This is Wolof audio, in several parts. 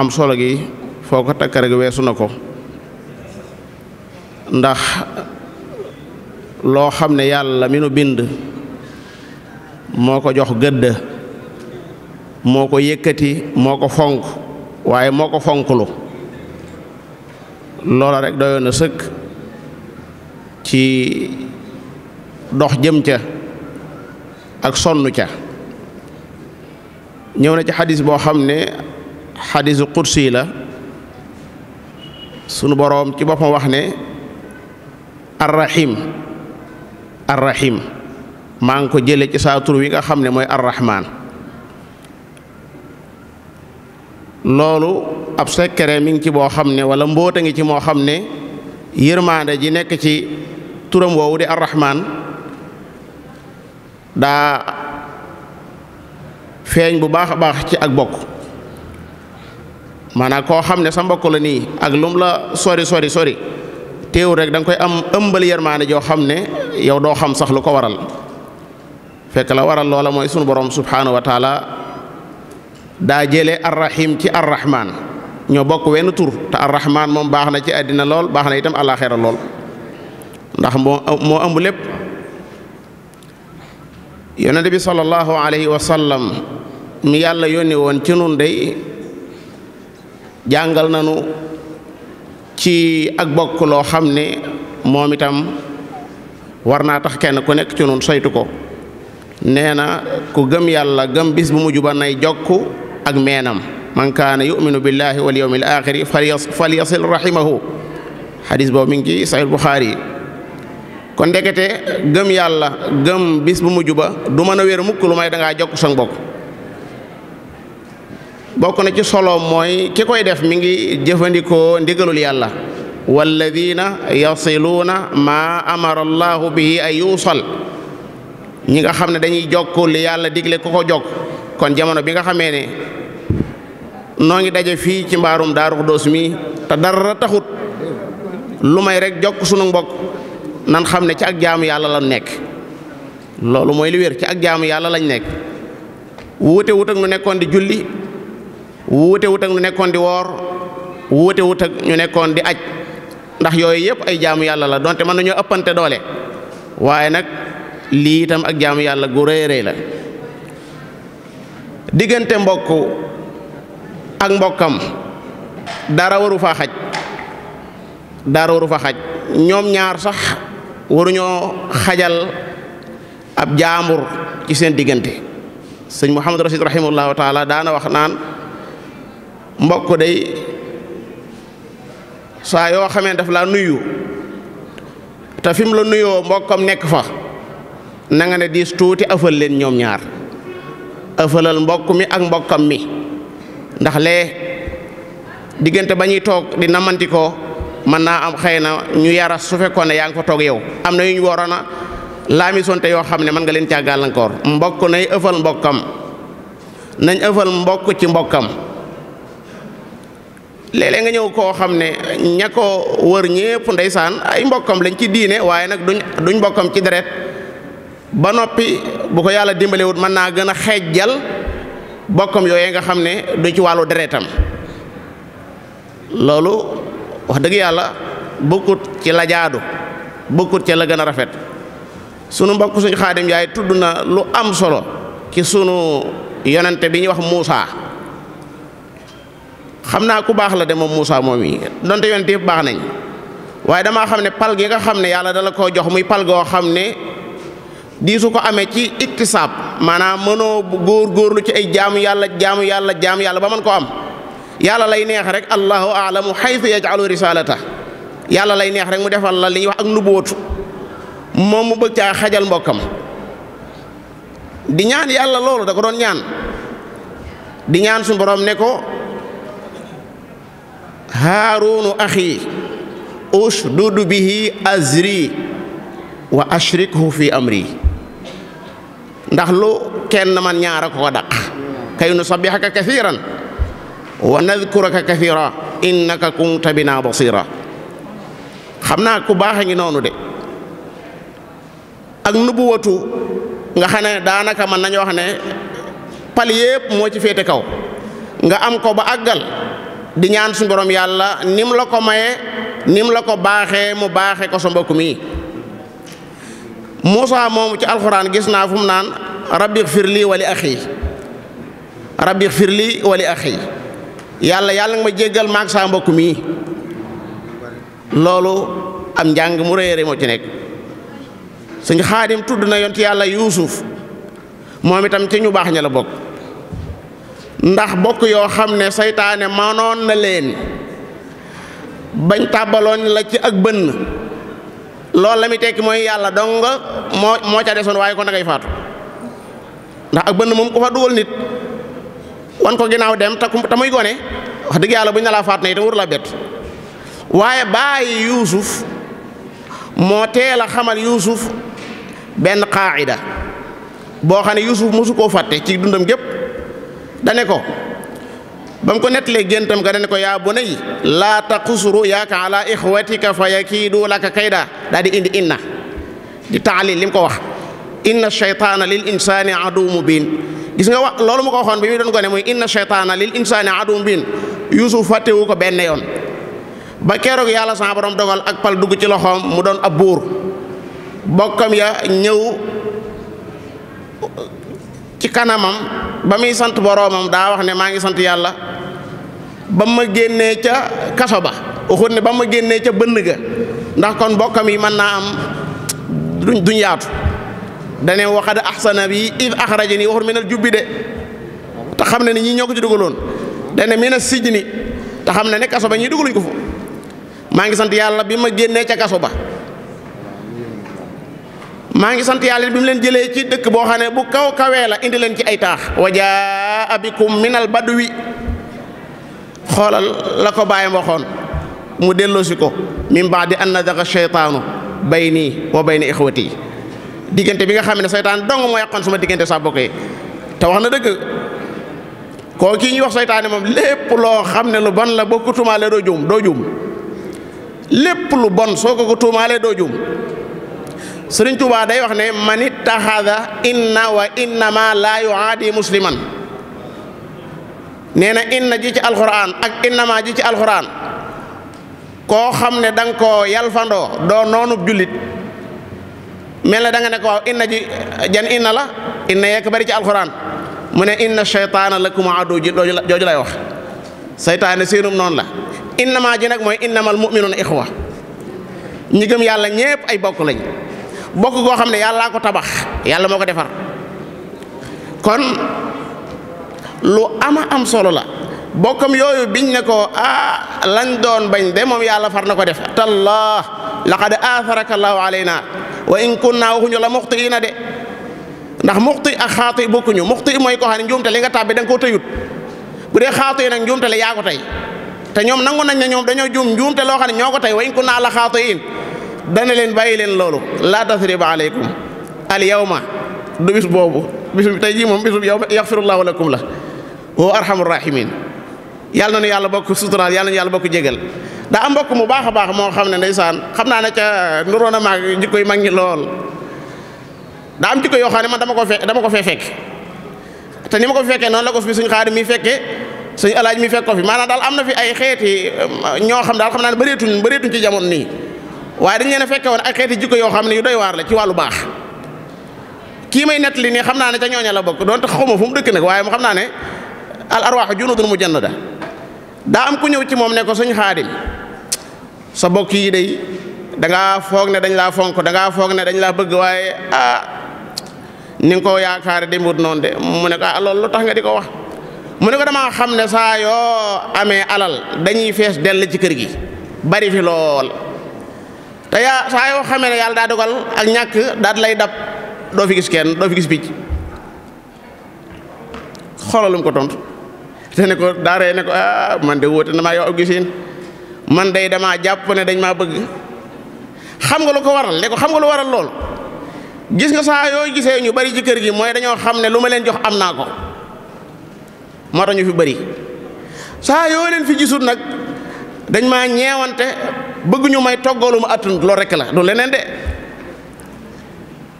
am solo gi foo ko takk rek weesu na ko, ndax loo xam ne yàlla mi nu bind moo ko jox gëdd, moo ko yëkkati, moo ko fonk, waaye moo ko fonklu, loola rek doyoon na sëkk ci dox jëm ca ak sonn ca. ñëw na ci xadis boo xam ne xadisu qudsi la, sunu boroom ci boppam wax ne arrahim arrahim maa ngi ko jële ci saa tur wi nga xam ne mooy arrahman. loolu ab secret mi ngi ci boo xam ne wala mbóota ngi ci moo xam ne yërmaande ji nekk ci turam woowu di arrahman daa feeñ bu baax a baax ci ak bokk. maanaam koo xam ne sa mbokk la nii ak lum la sori sori sori teewul rek da nga koy am ëmbal yërmaande joo xam ne yow doo xam sax lu ko waral, fekk la waral loola mooy sunu borom subhanahu wa taala daa jële arrahim ci arrahman, ñoo bokk wenn tur, te arrahman moom baax na ci àddina lool, baax na itam àllaaxira lool, ndax moo ëmb lépp. yonente bi sallallahu alayhi wa sallam mi yàlla yónni woon ci nun day jàngal nanu ci ak bokk loo xam ne moom itam war naa tax kenn ku nekk ci nun saytu ko. nee na ku gëm yàlla gëm bis bu mujj ba nay jokk ak meenam, man kaana yuminu billahi wal yawmil axiri falyasil rahimahu. xadis boobu mi ngi ci Sahih Bukhari. kon ndekete gëm yàlla gëm bis bu mujj ba du mën a wér mukk lu may dangaa jokk sa mbokk. bokk na ci solo mooy ki koy def mi ngi jëfandikoo ndigalul yàlla, walladina yasiluuna maa amara allahu bihi ay yuusal. ñi nga xam ne dañuy jokk li yàlla digle ku ko jokk. kon jamono bi nga xamee ne noo ngi daje fii ci mbaarum Daaru Xudoos mi te dara taxut lu may rek jokk sunu mbokk, nan xam ne ci ak jaamu yàlla lañ nekk. loolu mooy li wér, ci ak jaamu yàlla lañ nekk. wuute wut ak nu nekkoon di julli, wuute wut ak ñu nekkoon di woor, wuute wut ak ñu nekkoon di aj, ndax yooyu yëpp ay jaamu yàlla la, donte mën nañoo ëppante doole, waaye nag lii itam ak jaamu yàlla gu rëy rëy la. diggante mbokk ak mbokkam dara waru faa xaj, dara waru fa xaj. ñoom ñaar sax waruñoo xajal ab jaambur ci seen diggante. sëñ Muhammad Rashid rahimahullahu taala daana wax naan mbokk day saa yoo xamee daf laa nuyu te fi mu la nuyoo mbokkam nekk fa, na nga ne diis tuuti ëffal leen ñoom ñaar, ëffalal mbokk mi ak mbokkam mi, ndax lee diggante ba ñuy toog di namantikoo mën naa am xëy na ñu yaras su fekkoon ne yaa ngi fa toog yow. am na yu ñu waroon a laamisonte yoo xam ne mën nga leen caa gàllankoor. mbokk nay ëffal mbokkam, nañ ëffal mbokk ci mbokkam. léeg-léeg nga ñëw koo xam ne ña ko wër ñépp ndeysaan ay mbokkam lañ ci diine, waaye nag duñ mbokkam ci deret, ba noppi bu ko yàlla dimbalewut mën naa gën a xeejjal bokkam yooyee nga xam ne du ci wàllu deretam. loolu wax dëgg yàlla bokkut ci la jaadu, bokkut ci la gën a rafet. sunu mbokk suñu Xaadim Njaay tudd na lu am solo ci sunu yonente bi ñuy wax Muusa. xam naa ku baax la de moom Muusa moom yi, donte yonente yëpp baax nañ, waaye damaa xam ne pal gi nga xam ne yàlla dala koo jox muy pal goo xam ne di su ko amee ci iktisaab, maanaam mënoo góor-góorlu ci ay jaamu yàlla ba mën ko am. yàlla lay neex rek allahu aalamu xaytu yajalu risalata, yàlla lay neex rek mu defal la li ñuy wax ak nubuwatu, moom mu bëgg caa xajal mbokkam di ñaan yàlla. loolu da ko doon ñaan, di ñaan suñu borom ne ko haarunu axi ushdud bihi azri wa ashrikhu fi amri. ndax lu kenn man ñaara ko daq, kay nu sabbihaka kathiran wa nadhkuraka kathira innaka kunta bina basira. xam naa ku baax a ngi noonu de. ak nubuwatu nga xam ne daanaka mën nañu wax ne pal yépp moo ci féete kaw, nga am ko ba àggal di ñaan suñu borom yàlla nim la ko maye nim la ko baaxee mu baaxee ko sa mbokk mi Muusaa moomu ci alxuraan gis naa fu mu naan rabbi xfir lii wa li axi rabbi xfir lii wa li axi yàlla nga ma jéggal maag saa mbokk mi loolu am njàng mu réere moo ci nekk. Sëñ Xaadim tudd na yonent yàlla Yuusuf moom itam ci ñu baax ña la bokk ndax bokk yoo xam ne saytaane manoon na leen bañ tàbbaloon la ci ak bënn loolu la muy tekki mooy yàlla dong moo ca desoon waaye kon da ngay faatu ndax ak bënn moom ku fa dugal nit wan ko ginnaaw dem te muy gone wax dëgg yàlla buñ na laa faat na itam wër la bett waaye bàyyi Yuusuf moo teel a xamal Yuusuf benn qaayida boo xam ne Yuusuf mosu koo fàtte ci dundam gépp dane ko ba mu ko nettalee géntam ga dane ko yaa bunayya laa taqus ru'yaaka ala ixwatika fa yakiidu laka kayda daal di indi inna di taalil li mu ko wax inna shaytaana lil insaani aduwwun mubiin gis nga wax loolu mu ko waxoon bi muy doon gone muy inna shaytaana lil insaani aduwwun mubiin Yuusuf fàttewu ko benn yoon ba keroog yàlla sa borom dogal ak pal dugg ci loxoom mu doon ab buur bokkam ya ñëw ci kanamam ba muy sant boroomam daa wax ne maa ngi sant yàlla ba ma génnee ca kaso ba waxut ne ba ma génnee ca bënn ga ndax kon bokkam yi mën naa am duñ yaatu dane waxad ahsana bi id axrajani waxut minal jubbi de te xam ne ni ñii ñoo ko ci dugaloon dane mina sijni te xam ne kaso ba ñii dugaluñ ko fa maa ngi sant yàlla bi ma génnee ca kaso ba maa ngi sant yàlla bi mu leen jëlee ci dëkk boo xam ne bu kaw kawee la indi leen ci ay taax wa jaa bikum minal badwi xoolal la ko bàyyam waxoon mu delloosi ko min ba'di an nadaga shaytaanu bayni wa bayna ixwati diggante bi nga xam ne seytaan dong moo yàqoon sama diggante sa bokk yi te wax na dëgg koo kii ñuy wax seytaane moom lépp loo xam ne lu bon la boo ko tuumaalee doo juum lépp lu bon soo ko tuumaalee doo juum Sëriñ Tuubaa day wax ne man ittaxada inna wa innama laa yuaadi musliman nee na inna ji ci alxuraan ak innama ji ci alxuraan koo xam ne da nga koo yalfandoo doo noonub jullit mel na da nga ne ko waaw inna ji jan inna la inna yekk bari ci alxuraan mu ne inna shaytaana lakum adu ji jooju lay wax seytaane seenum noonu la innama ji nag mooy innamal mu'minuuna ixwa ñi gëm yàlla ñépp ay bokk lañ bokk goo xam ne yàllaa ko tabax yàlla moo ko defar kon lu ama am solo la bokkam yooyu biñ ne ko lañ doon bañ de moom yàlla far na ko def tallah laqad atharaka allahu alayna wa in kunna waxuñu la muxtiina de ndax muxti ak xaati bokkuñu muxti mooy ko xam ne njuumte li nga tàbbi da nga koo tëyut bu dee xaati nag njuumte le yaa ko tey te ñoom nangu nañ ne ñoom dañoo juum njuumte loo xam ne ñoo ko tey wa in kunna la xaatiin dana leen bàyyi leen loolu laa tasriba aleykum al yawma du bis boobu bis bi tey jii moom bisu yow yaxfirullahu lakum la wa arhamur rahimin yàlla na nu yàlla bokk suturaal yàlla na nu yàlla bokk jégal daa am mbokk mu baax a baax moo xam ne ndeysaan xam naa ne ca nuroon a maag jikko yu mag ñi lool daa am jikko yoo xam ne man dama ko fee fekk te ni ma ko fi fekkee noonu la ko fi suñ Xaadim mi fekkee suñ alaaj mi fekk ko fi maanaam daal am na fi ay xeeti ñoo xam daal xam naa ne bëreetuñ ci jamono nii waaye dañ leen a fekke woon ay xeeti jikko yoo xam ne yu doy waar la ci wàllu baax kii may nettali nii xam naa ne ca ñooña la bokk doonte xawma fu mu dëkk nag waaye mu xam naa ne al arwaaxu junudun mujannada daa am ku ñëw ci moom ne ko suñ Xaadim sa bokk yi day dangaa foog ne dañ laa fonk dangaa foog ne dañ laa bëgg waaye ni nga ko yaakaare dimbut noonu de mu ne ko loolu lu tax nga di ko wax mu ne ko damaa xam ne saa yoo amee alal dañuy fees dell ci kër gi bari fi lool te saa yoo xamee ne yàlla daa dogal ak ñàkk daal lay dab doo fi gis kenn doo fi gis picc xoolalum ko tontu te ne ko daaree ne ko man de wóote na maa yow ak gisiin man day damaa jàpp ne dañ maa bëgg xam nga lu ko waral ne ko xam nga lu waral lool gis nga saa yooyu gisee ñu bari ci kër gi mooy dañoo xam ne lu ma leen jox am naa ko moo tax ñu fi bari saa yoo leen fi gisul nag dañ maa ñeewante bëgg ñu may toggalu ma attun loolu rekk la du leneen de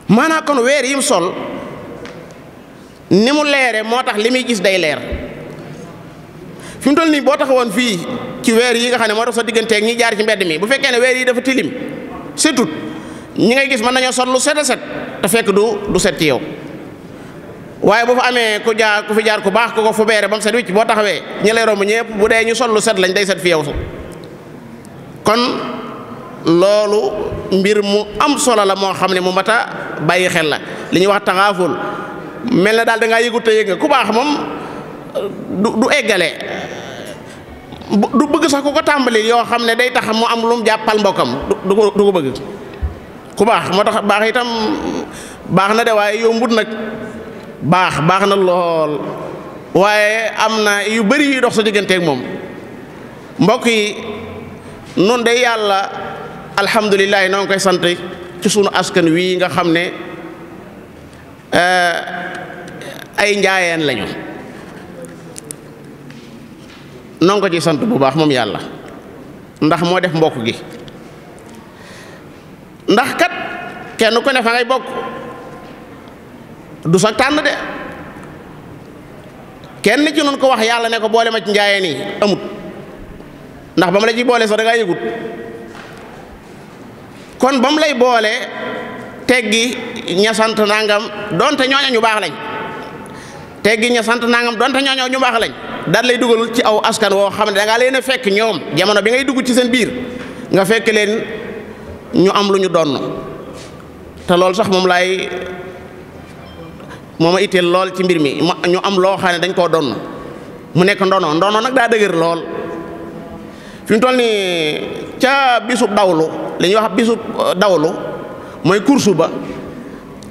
maanaam kon weer yim sol ni mu leere moo tax li muy gis day leer fi mu toll nii boo taxawoon fii ci weer yi nga xam ne moo tax sa digganteeg ñi jaar ci mbedd mi bu fekkee ne weer yi dafa tilim setut ñi ngay gis mën nañoo sol lu set a set te fekk du set ci yow waaye bu fa amee ku fi jaar ku baax ku ko fu beere ba mu set wicc boo taxawee ñi lay romb ñëpp bu dee ñu sol lu set lañ day set fi yow kon loolu mbir mu am solo la moo xam ne mu mat a bàyyi xel la li ñuy wax taxaaful mel na daal da ngaa yëgut te yëg nga ku baax moom du eggale du bëgg sax ku ko tàmbali yoo xam ne day tax mu am lu mu jàppal mbokkam du ko bëgg ku baax moo tax baax itam baax na de waaye yombut nag baax na lool waaye am na yu bari yuy dox sa digganteeg moom mbokk yi nun day yàlla alhamdulilah noo ngi koy sant ci sunu askan wii nga xam ne ay njaayeen lañu noo ngi ko ci sant bu baax moom yàlla ndax moo def mbokk gi ndax kat kenn ku ne fa ngay bokk du sa tànn de kenn ci noonu ko wax yàlla ne ko boole ma ci njaayeen yi amut ndax ba mu la ci boole sax da ngaa yëgut kon ba mu lay boole teggi ña sant nangam donte ñooña ñu baax lañ teggi ña sant nangam donte ñooña ñu baax lañ daal lay dugal ci aw askan woo xam ne da ngaa leen a fekk ñoom jamono bi ngay dugg ci seen biir nga fekk leen ñu am lu ñu donn te loolu sax moom a itteel lool ci mbir mi ñu am loo xam ne dañ koo donn mu nekk ndono nag daa dëgër lool fi mu toll nii ca bisub dawlu li ñuy wax bisub dawlu mooy course ba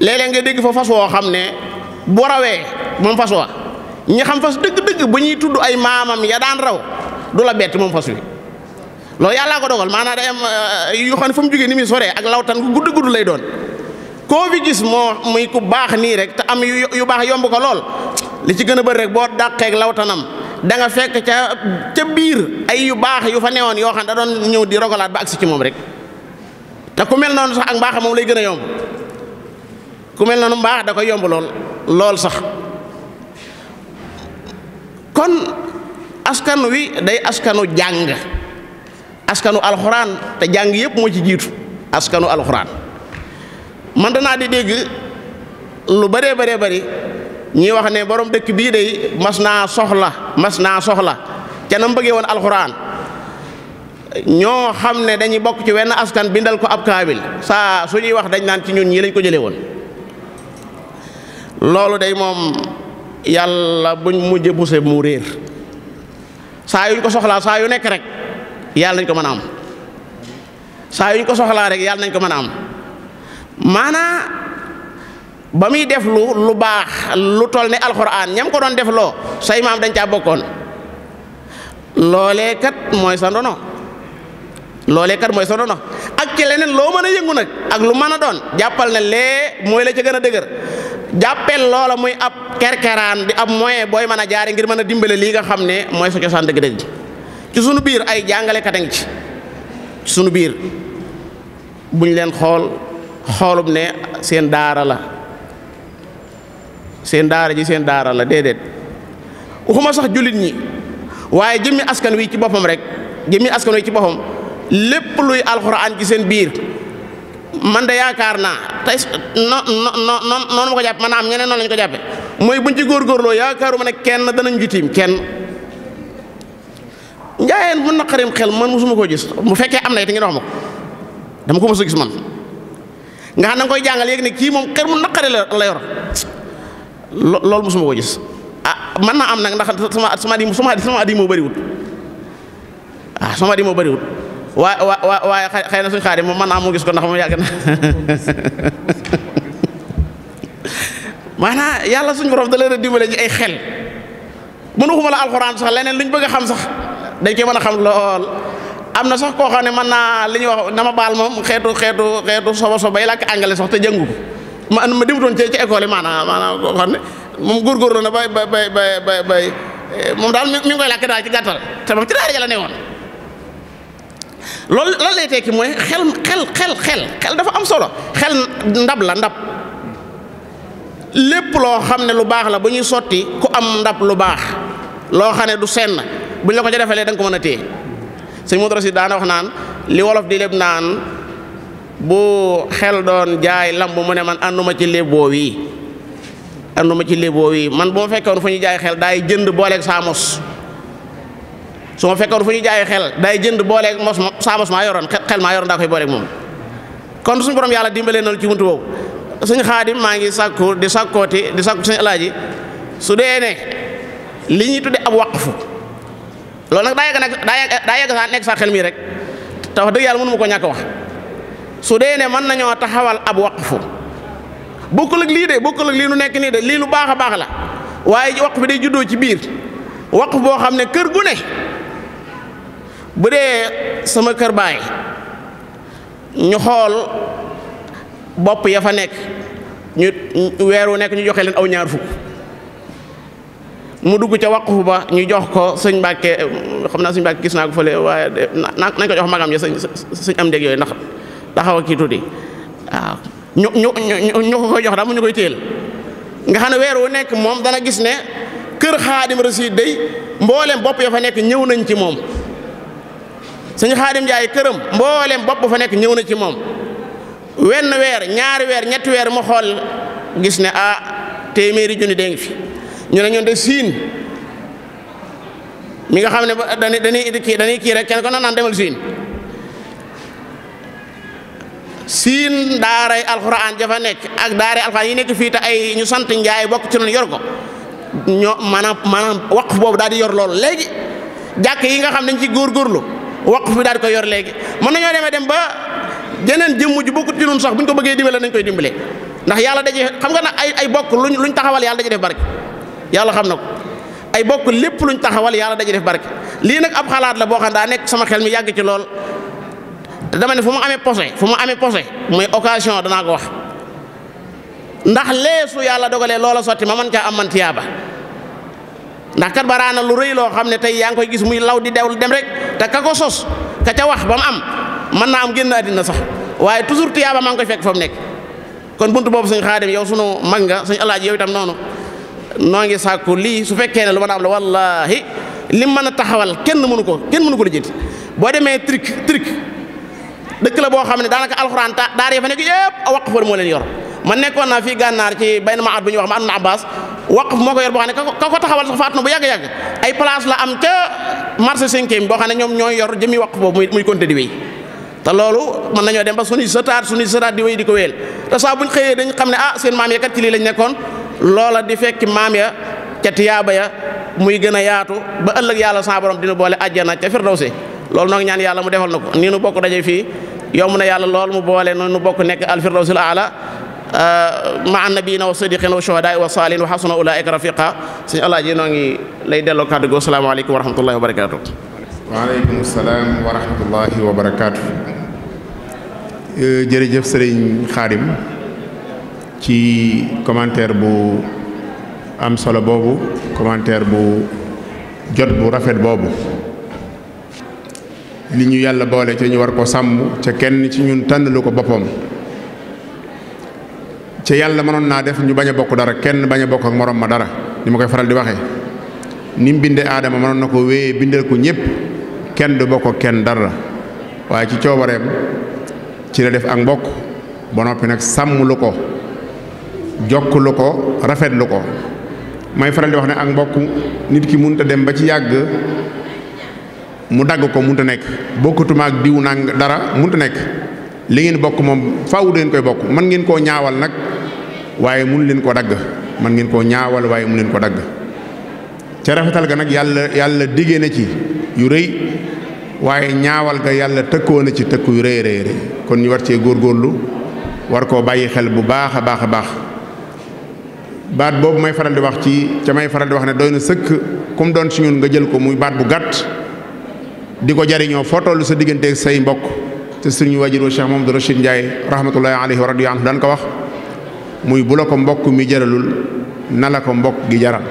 léeg-léeg nga dégg fa fas woo xam ne bu rawee moom fas wa ñi xam fas dëgg-dëgg bu ñuy tudd ay maamam ya daan raw du la bett moom fas wi loolu yàllaa ko dogal maanaam day am yu xam ne fa mu jógee ni muy soree ak lawtan gu gudd lay doon koo fi gis moo muy ku baax nii rek te am yu baax yomb ko lool li ci gën a bëri rek boo dàqeeg lawtanam da nga fekk ca biir ay yu baax yu fa newoon yoo xam ne da doon ñëw di rogalaat ba agsi ci moom rek te ku mel noonu sax ak mbaax moom lay gën a yomb ku mel noonu mbaax da koy yomb lool sax kon askan wi day askanu jàng askanu alxuraan te jàng yëpp moo ci jiitu askanu alxuraan man danaa di dégg lu bëree bari ñi wax ne borom dëkk bii day mas naa soxla ca na mu bëggee woon alxuraan ñoo xam ne dañuy bokk ci wenn askan bindal ko ab kaamil saa su ñuy wax dañ naan ci ñun ñii lañ ko jëlee woon loolu day moom yàlla buñ mujj buse mu réer saa yuñ ko soxlaa saa yu nekk rek yàlla nañ ko mën a am saa yuñ ko soxlaa rek yàlla nañ ko mën a am maanaa ba muy def lu baax lu toll ne alxuraan ñam ko doon def loo say maam dañ caa bokkoon loolee kat mooy sa ndono ak ci leneen loo mën a yëngu nag ak lu mën a doon jàppal ne lee mooy la ca gën a dëgër jàppel loola muy ab kerkeraan di ab moyen booy mën a jaare ngir mën a dimbale lii nga xam ne mooy sa cosaan dëgg-dëgg ci sunu biir ay jàngalekat a ngi ci sunu biir buñ leen xoolub ne seen daara la seen daara la déedéet waxuma sax jullit ñi waaye jëmmi askan wi ci boppam lépp luy alxuraan ci seen biir man de yaakaar naa tey noonu ma ko jàpp maanaam ñeneen noonu lañu ko jàppe mooy buñ ci góorgóorloo yaakaaruma ne kenn danañ jutiim kenn njaayeen mu naqarim xel man mosuma koo gis mu fekkee am na it ngeen wax ma ko dama ko mos a gis man nga xam na nga koy jàngal yéeg ne kii moom xel mu naqari la yor loolu mosuma koo gis mën naa am nag ndax sama at yi moo bëriwut sama at yi moo bëriwut waaye xëy na suñu xaar yi moom mën naa moo gis ko ndax moom yàgg na maanaam yàlla suñu borom da leen a dimbale ci ay xel mënuxuma la alxuraan sax leneen luñ bëgg a xam sax dañ koy mën a xam lool am na sax koo xam ne mën naa li ñuy wax dama baal moom xeetu soba bay làkk anglais sax te jàngu ko ma demutoon ci école yi maanaam koo xam ne moom góorgóorlu na bay moom daal mi ngi koy làkk daal ci gàttal te moom ci daara ja la ne woon loolu lan lay tekki mooy xel dafa am solo xel ndab lépp loo xam ne lu baax la bu ñuy sotti ku am ndab lu baax loo xam ne du senn buñ la ko ca defalee da nga ko mën a téye. sëñ Modou Racine daana wax naan li wolof di léeb naan bu xel doon jaay lamb mu ne man ànduma ci léeboo wi man bu ma fekkoon fu ñu jaay xel daay jënd booleeg saamos su ma fekkoon fu ñu jaay xel daay jënd booleeg saamos maa yoroon xel maa yoroon daa koy booleeg moom. kon suñu borom yàlla dimbalee na ci buntu boobu sëñ Xaadim maa ngi sàkku di sàkku sëñ Alaaji su dee ne li ñuy tudde ab waqfu loolu nag daa yegg saa nekk sa xel mii rek te wax dëgg yàlla mënu ma ko ñàkk wax su dee ne mën nañoo taxawal ab waqfu bokkul ak lii nu nekk nii de lii lu baax a baax la waaye waqf bi day juddoo ci biir waqf boo xam ne kër gu ne bu dee sama kër baay ñu xool bopp ya fa nekk ñu weer wu nekk ñu joxe leen aw ñaar fukk mu dugg ca waqfu ba ñu jox ko sëñ Mbàkke xam naa sëñ Mbàkke gis naa ko fële waaye nañ ko jox magam ya sëñ am dég yooyu ndax taxaw a kii tuuti waaw ñu ko koy jox daal mu ñu koy téel nga xam ne weer wu nekk moom dana gis ne kër Xaadim Rasiid day mboolem bopp ya fa nekk ñëw nañ ci moom sëñ Xaadim Njaay këram mboolem bopp fa nekk ñëw na ci moom wenn weer ñaari weer ñetti weer mu xool gis ne téeméeri junni dee ngi fi ñu ne ñun de siin mi nga xam ne dañuy kii rek kenn ko naan demal siin daaray alxuraan jafa nekk ak daaray alxuraan yi nekk fii te ay ñu sant Njaay bokk ci noonu yor ko ñoo maanaam waqf boobu daal di yor loolu léegi jàkk yi nga xam dañ ci góorgóorlu waqf bi daal di koy yor léegi mën nañoo dem ba jeneen jëmm ju bokkut ci noonu sax bu ñu ko bëggee dimbale nañ koy dimbale ndax yàlla daje xam nga nag ay bokk luñ taxawal yàlla daje def barke yàlla xam na ko ay bokk lépp luñ taxawal yàlla daje def barke lii nag ab xalaat la boo xam daa nekk sama xel mi yàgg ci lool te dama ne fu mu amee posé muy occasion danaa ko wax ndax leesu yàlla dogalee loola sotti ma man caa am man tiyaaba ndax kat baraana lu rëy loo xam ne tey yaa ngi koy gis muy law di dew dem rek te ka ko sos ka ca wax ba mu am mën naa am génn àddina sax waaye toujours tiyaaba maa ngi koy fekk fa mu nekk kon buntu boobu sëñ Xaadim yow sunu mag nga sëñ Alaaji yow itam noonu noo ngi sàkku lii su fekkee ne lu mën a am la wallaahi lim mën a taxawal kenn mënu ko lijjanti boo demee trick dëkk la boo xam ne daanaka alxuraan daara ya fa nekk yëpp a waqf moo leen yor man nekkoon naa fii gànnaar ci benn maat bu ñuy wax ma am na Abbas waqf moo ko yor boo xam ne ka ko taxawal sax faatu na bu yàgg-yàgg ay place la am ca marché 5e boo xam ne ñoom ñooy yor jëmi waqf boobu muy compté di wéy te loolu mën nañoo dem ba suñuy sëtaat di wéy di ko wéyal te saa buñ xëyee dañ xam ne seen maam ya kat ci lii lañ nekkoon loola di fekk maam ya ca tiyaaba ya muy gën a yaatu ba ëllëg yàlla sa borom dina boole àjjana ca firdawsi loolu noo ngi ñaan yàlla mu defal na ko nii nu bokk daje fii yomb na yàlla lool mu boole nu bokk nekk alfirdawsil aala maa nabiyina wa sadiqina wa shuhadaa wa saalihin wa xasuna ulaika rafiqa sëñ Alaaji noo ngi lay delloo kàddu gi asalaamaaleykum wa rahmatullahi wa barakaatu. waaleykum salaam wa rahmatullahi wa barakaatu. jërëjëf sëriñ Xaadim ci commentaire bu am solo boobu commentaire bu jot bu rafet boobu li ñu yàlla boole ca ñu war ko sàmm ca kenn ci ñun tànnalu ko boppam ca yàlla mënoon naa def ñu bañ a bokk dara kenn bañ a bokk ak morom ma dara ni ma koy faral di waxee ni mu bindee aadama mënoon na ko wéyee bindal ko ñëpp kenn du bokk ak kenn dara waaye ci coobareem ci la def ak mbokk ba noppi nag sàmm lu ko jokk lu ko rafet lu ko may faral di wax ne ak mbokk nit ki mënut a dem ba ci yàgg mu dagg ko mënut a nekk bokkatuma ak diw nang dara mënut a nekk li ngeen bokk moom faaw leen koy bokk mën ngeen koo ñaawal nag waaye mënu leen koo dagg mën ngeen koo ñaawal waaye mënu leen ko dagg ca rafetal ga nag yàlla diggee na ci yu rëy waaye ñaawal ga yàlla tëkkoo na ci tëkku yu rëy rëy kon ñu war cee góorgóorlu war koo bàyyi xel bu baax a baax a baax baat boobu may faral di wax ca may faral di wax ne doy na sëkk kum doon ci ñun nga jël ko muy baat bu gàtt di ko jariñoo foo toll sa digganteeg say mbokk te suñu waajur Cheikh Mamadou Rachid Ndiaye rahmatullahi alayhi wa radiya anhu daan ko wax muy bu la ko mbokk mi jaralul na la ko mbokk gi jaral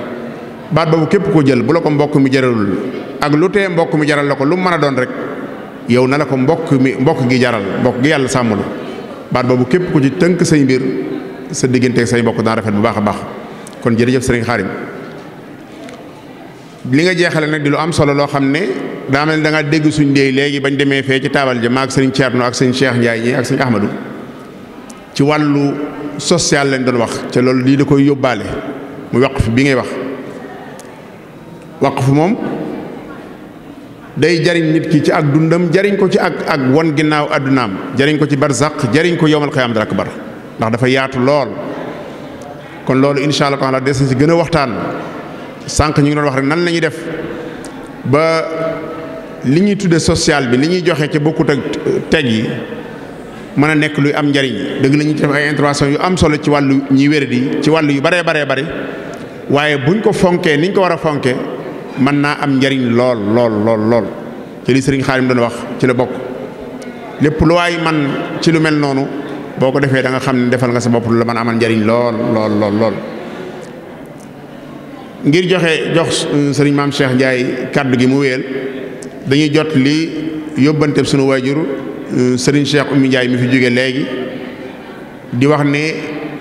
baat boobu képp ko jël bu la ko mbokk mi jaralul ak lu tee mbokk mi jaral la ko lu mu mën a doon rek yow na la ko mbokk gi jaral mbokk gi yàlla sàmmlu baat boobu képp ku ci tënk say mbir sa digganteeg say mbokk daan rafet bu baax a baax kon jërëjëf sëriñ Xaadim li nga jeexale nag di lu am solo loo xam ne daa mel ne da nga dégg suñ déey léegi bañ demee fee ci taabal ja maag sëriñ Thierno ak sëriñ Cheikh Ndiaye ñi ak sëriñ Ahmadou ci wàllu social lañ doon wax ca loolu lii da koy yóbbaale mu waqf bi ngay wax waqf moom day jariñ nit ki ci ak dundam jariñ ko ci ak won ginnaaw addunaam jariñ ko ci barzaq jariñ ko yowmal qiyaamatil akbar ndax dafa yaatu lool kon loolu insha allah taala des na ci gën a waxtaan sànq ñu ngi doon wax rek nan la ñuy def ba li ñuy tudde social bi li ñuy joxe ca bokkut ak teg yi mën a nekk luy am njariñ dëgg la ñuy def ay intervention yu am solo ci wàllu ñi wéradi ci wàllu yu baree bari waaye buñ ko fonkee niñ ko war a fonke mën naa am njariñ lool ci li sëriñ Xaadim doon wax ci la bokk lépp lu waay man ci lu mel noonu boo ko defee da nga xam ne defal nga sa bopp lu la mën a amal njariñ lool ngir jox sëriñ maam Cheikh Ndiaye kàddu gi mu wéyal dañuy jot li yóbbante sunu waajur sëriñ Cheikh Oumy Ndiaye mi fi jóge léegi di wax ne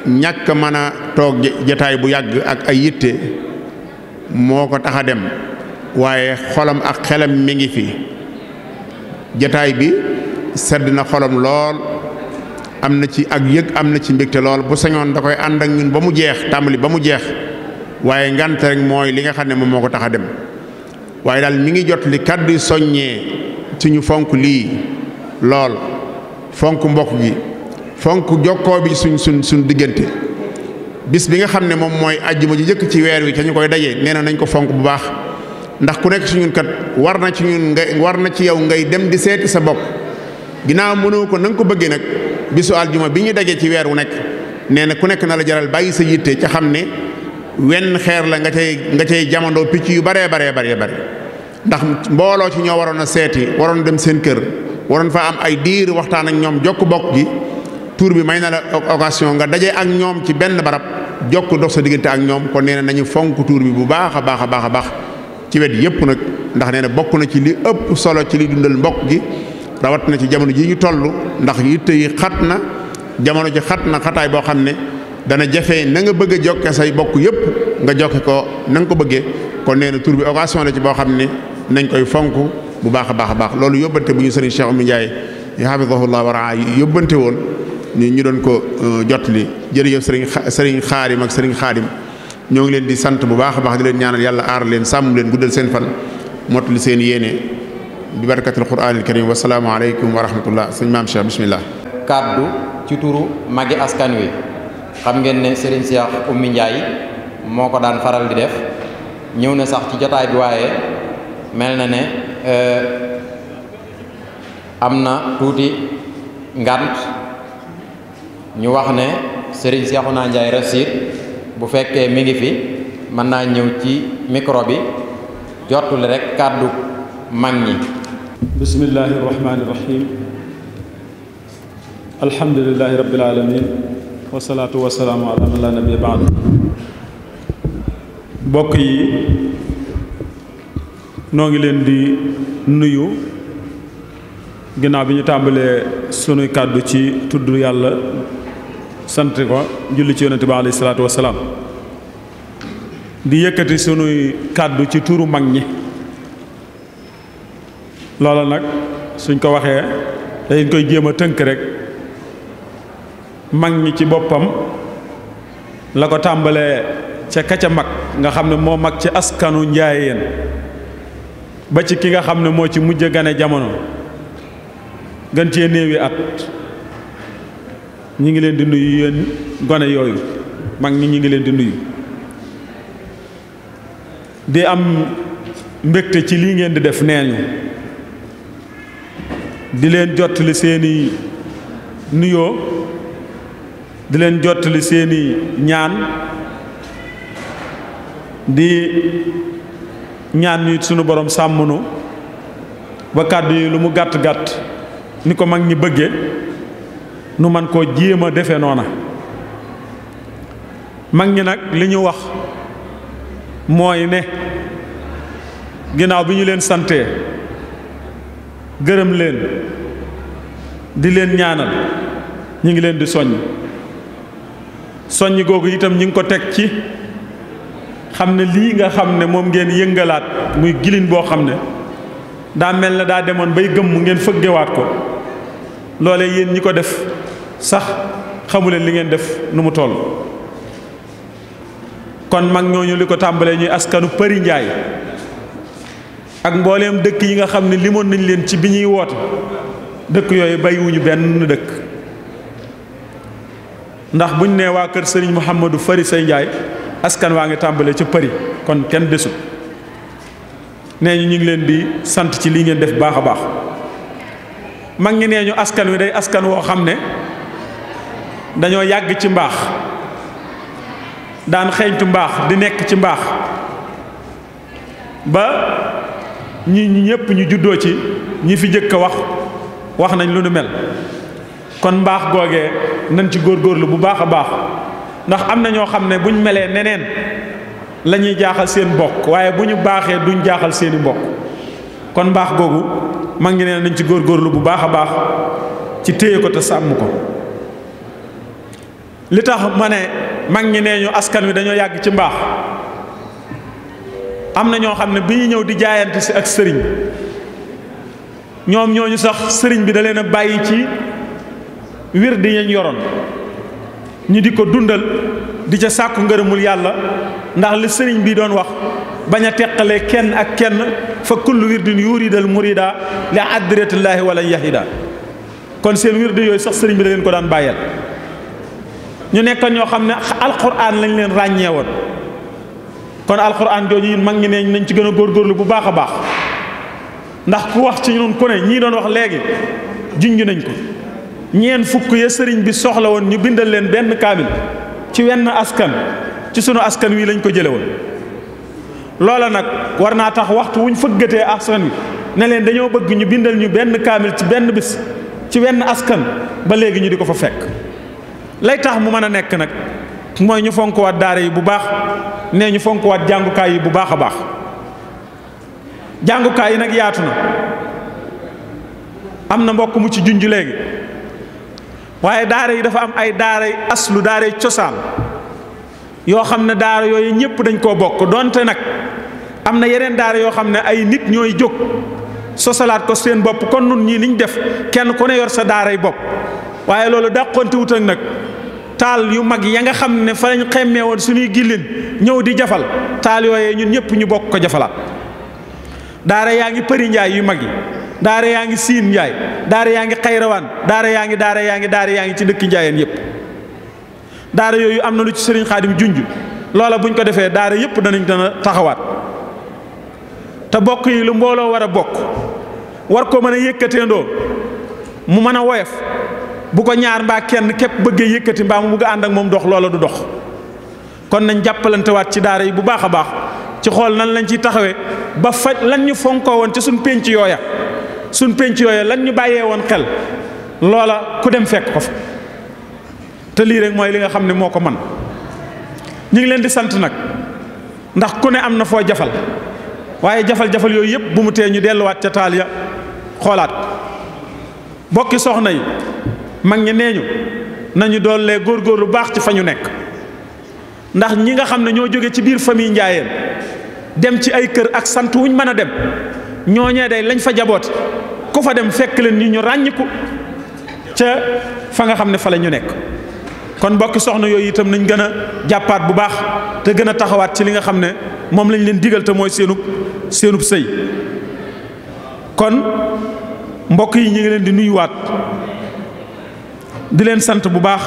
ñàkk mën a toog jataay bu yàgg ak ay yitte moo ko tax a dem waaye xolam ak xelam mi ngi fi jataay bi sedd na xolam lool am na ci ak yëg am na ci mbégte lool bu sañoon da koy ànd ak ñun ba mu jeex tàmbali ba mu jeex waaye ngant rek mooy li nga xam ne moom moo ko tax a dem waaye daal mi ngi jot li kàddu soññee ci ñu fonk lii lool fonk mbokk gi fonk jokkoo bi suñ diggante bis bi nga xam ne moom mooy àjjuma ji njëkk ci weer wi te ñu koy daje nee na nañ ko fonk bu baax ndax ku nekk ci ñun kat war na ci yow ngay dem di seeti sa bopp ginnaaw mënoo ko na nga ko bëggee nag bisu àjjuma bi ñu dajee ci weer wu nekk nee na ku nekk na la jaral bàyyi sa yitte ca xam ne wenn xeer la nga cay jamandoo picc yu baree ndax mbooloo ci ñoo waroon a seeti waroon dem seen kër waroon fa am ay diir waxtaan ak ñoom jokk bokk gi tuur bi may na la occasion nga daje ak ñoom ci benn barab jokk dox sa diggante ak ñoom kon nee na nañu fonk tuur bi bu baax a baax ci wet yépp nag ndax nee na bokk na ci li ëpp solo ci li dundal mbokk gi rawat na ci jamono ji ñu toll ndax yitte yi xat na jamono ji xat na xataay boo xam ne dana jafe na nga bëgg a jokke say bokk yépp nga jokke ko na nga ko bëggee kon nee na tuur bi occasion la ci boo xam ne nañ koy fonk bu baax a baax loolu yóbbante bu ñu sëriñ Cheikh Oumy Ndiaye hafidahullah wa raa yóbbante woon ñu doon ko jot li jërëjëf sëriñ Xaadim ak sëriñ Xaadim ñoo ngi leen di sant bu baax a baax di leen ñaanal yàlla aar leen sàmm leen guddal seen fan mottali seen yéene bi barakatil quraanil karim wa salaamu aleykum wa rahmatullah sëñ maam Cheikh bismillah kàddu ci turu magi askan wi xam ngeen ne sëriñ Cheikh Oumy Ndiaye moo ko daan faral di def ñëw na sax ci jotaay bi waaye mel na ne am na tuuti ngant ñu wax ne Serigne Cheikhouna Ndiaye Rasid bu fekkee mi ngi fi mën naa ñëw ci micro bi jottuli rek kàddu mag ñi. bismillahi rahmaani rahim alhamdulillahi rabbil alamin wasalaatu wasalaamu ala man la nabiyya ba'd mbokk yi noo ngi leen di nuyu ginnaaw bi ñu tàmbalee sunuy kàddu ci tudd yàlla sant ko julli ci yonente bi alayhi salaatu wasalaam di yëkkati sunuy kàddu ci turu mag ñi loola nag suñ ko waxee dañ koy jéem a tënk rek mag ñi ci boppam la ko tàmbalee ca kaca mag nga xam ne moo mag ci askanu njaayeen ba ci ki nga xam ne moo ci mujj gane jamono gën cee néewi at ñi ngi leen di nuyu yéen gone yooyu mag ñi ngi leen di nuyu di am mbégte ci lii ngeen di def neeñu di leen jottali seeni nuyoo di leen jottali seeni ñaan di ñaan ñu sunu borom sàmmnu ba kàddu yi lu mu gàtt-gàtt ni ko mag ñi bëgge nu man koo jéem a defe noona mag ñi nag li ñu wax mooy ne ginnaaw bi ñu leen santee gërëm leen di leen ñaanal ñu ngi leen di soññ googu itam ñi ngi ko teg ci xam ne lii nga xam ne moom ngeen yëngalaat muy gilin boo xam ne daa mel ne daa demoon bay gëmm ngeen fëggewaat ko loole yéen ñi ko def sax xamuleen li ngeen def nu mu toll. kon mag ñooñu li ko tàmbalee ñuy askanu Përi Njaay ak mbooleem dëkk yi nga xam ne limoon nañ leen ci bi ñuy woote dëkk yooyu bàyyiwuñu benn dëkk ndax buñ nee waa kër Sëriñ Mouhamadou Fari Say Njaay askan waa ngi tàmbalee ca Përi kon kenn desut nee ñu ngi leen di sant ci lii ngeen def baax a baax. mag ñi nee ñu askan wi day askan woo xam ne dañoo yàgg ci mbaax daan xeeñtu mbaax di nekk ci mbaax ba ñi ñëpp ñu juddoo ci ñi fi jëkk a wax nañ lu nu mel. kon mbaax googee nañ ci góorgóorlu bu baax a baax ndax am na ñoo xam ne buñ melee neneen la ñuy jaaxal seen mbokk waaye bu ñu baaxee duñ jaaxal seeni mbokk. kon mbaax googu mag ngi nee nañ ci góorgóorlu bu baax a baax ci téye ko te sàmm ko. li tax ma ne mag ñi nee ñu askan wi dañoo yàgg ci mbaax am na ñoo xam ne bi ñu ñëw di jaayante si ak sëriñ ñoom ñooñu sax sëriñ bi da leen a bàyyi ci wir di ñu yoroon ñu di ko dundal di ca sàkku ngërëmul yàlla ndax li sëriñ bi doon wax bañ a teqalee kenn ak kenn fa kullu wirdin yuridal murida li adratillaahi wala yahida. kon seen wirde yooyu sax sëriñ bi da leen ko daan bàyyeel. ñu nekk ñoo xam ne alquran lañ leen ràññee woon kon alquran jooju mag ñi ne nañ ci gën a góorgóorlu bu baax a baax ndax ku wax ci ñun ku ne ñii doon wax léegi junj nañ ko ñeen fukk ya sëriñ bi soxla woon ñu bindal leen benn kaamil ci wenn askan ci sunu askan wi lañ ko jële woon. loola nag war naa tax waxtu wuñ fëggatee askan wi ne leen dañoo bëgg ñu bindal ñu benn kaamil ci benn bis ci wenn askan ba léegi ñu di ko fa fekk. lay tax mu mën a nekk nag mooy ñu fonkuwaat daara yi bu baax nee ñu fonkuwaat jàngukaay yi bu baax a baax. jàngukaay yi nag yaatu na am na mbokk mu ci junj léegi waaye daara yi dafa am ay daara yi aslu daara yi cosaan yoo xam ne daara yooyu ñëpp dañ koo bokk donte nag am na yeneen daara yoo xam ne ay nit ñooy jóg sosalaat ko seen bopp kon nun ñii niñ def kenn ku ne yor sa daara yi bopp waaye loolu dàqonte wut ak nag taal yu mag ya nga xam ne fa lañ xemmee woon suñuy gillin ñëw di jafal taal yooyee ñun ñëpp ñu bokk ko jafalaat. daara yaa ngi Përi Njaay yu mag yi daara yaa ngi Siin Njaay daara yaa ngi Xayrawaan daara yaa ngi ci dëkki njaayeen yëpp. daara yooyu am na lu ci sëriñ Xaadim junj loola buñ ko defee daara yëpp dana taxawaat te bokk yi lu mbooloo war a bokk war ko mën a yëkkateendoo mu mën a woyof bu ko ñaar mbaa kenn képp bëggee yëkkati mbaa mu bëgg a ànd ak moom dox loola du dox. kon nañ jàppalantewaat ci daara yi bu baax a baax ci xool nan lañ ciy taxawee ba faj lan ñu fonkoo woon ci suñ pénc yooya lan ñu bàyyee woon xel loola ku dem fekk ko fa te lii rek mooy li nga xam ne moo ko man ñu ngi leen di sant nag ndax ku ne am na foo jafal waaye jafal yooyu yëpp bu mu tee ñu delluwaat ca taal ya xoolaat bokki soxna yi mag ñi nee ñu nañu doollee góorgóorlu baax ci fa ñu nekk ndax ñi nga xam ne ñoo jóge ci biir famille njaayeen dem ci ay kër ak sant wuñ mën a dem ñooñee day lañ fa jaboote ku fa dem fekk leen ñu ràññiku ca fa nga xam ne fa la ñu nekk. kon mbokki soxna yooyu itam nañ gën a jàppaat bu baax te gën a taxawaat ci li nga xam ne moom lañ leen digal te mooy seenub sëy. kon mbokk yi ñu ngi leen di nuyuwaat di leen sant bu baax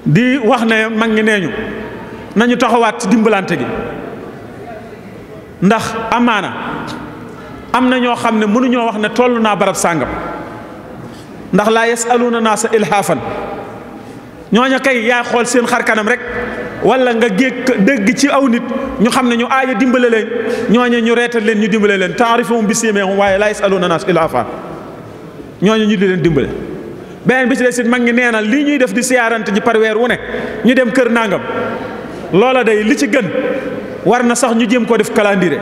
di wax ne mag ñi nee ñu nañu taxawaat ci dimbalante gi ndax amaana am na ñoo xam ne mënuñoo wax ne toll naa barab sàngam ndax laa yasaluuna naasa ilhaafan ñooña kay yaa xool seen xar kanam rek wala nga dégg ci aw nit ñu xam ne ñu aaja dimbale leen ñooña ñu reetal leen ñu dimbale leen taarifuhum bi siimaahum waaye laa yasaluuna naasa ilhaafan ñooña ñu di leen dimbale. beneen bi ci des it mag ngi nee na lii ñuy def di siyaarante ji par weer wu ne ñu dem kër nangam loola day li ci gën war na sax ñu jéem ko def calendrier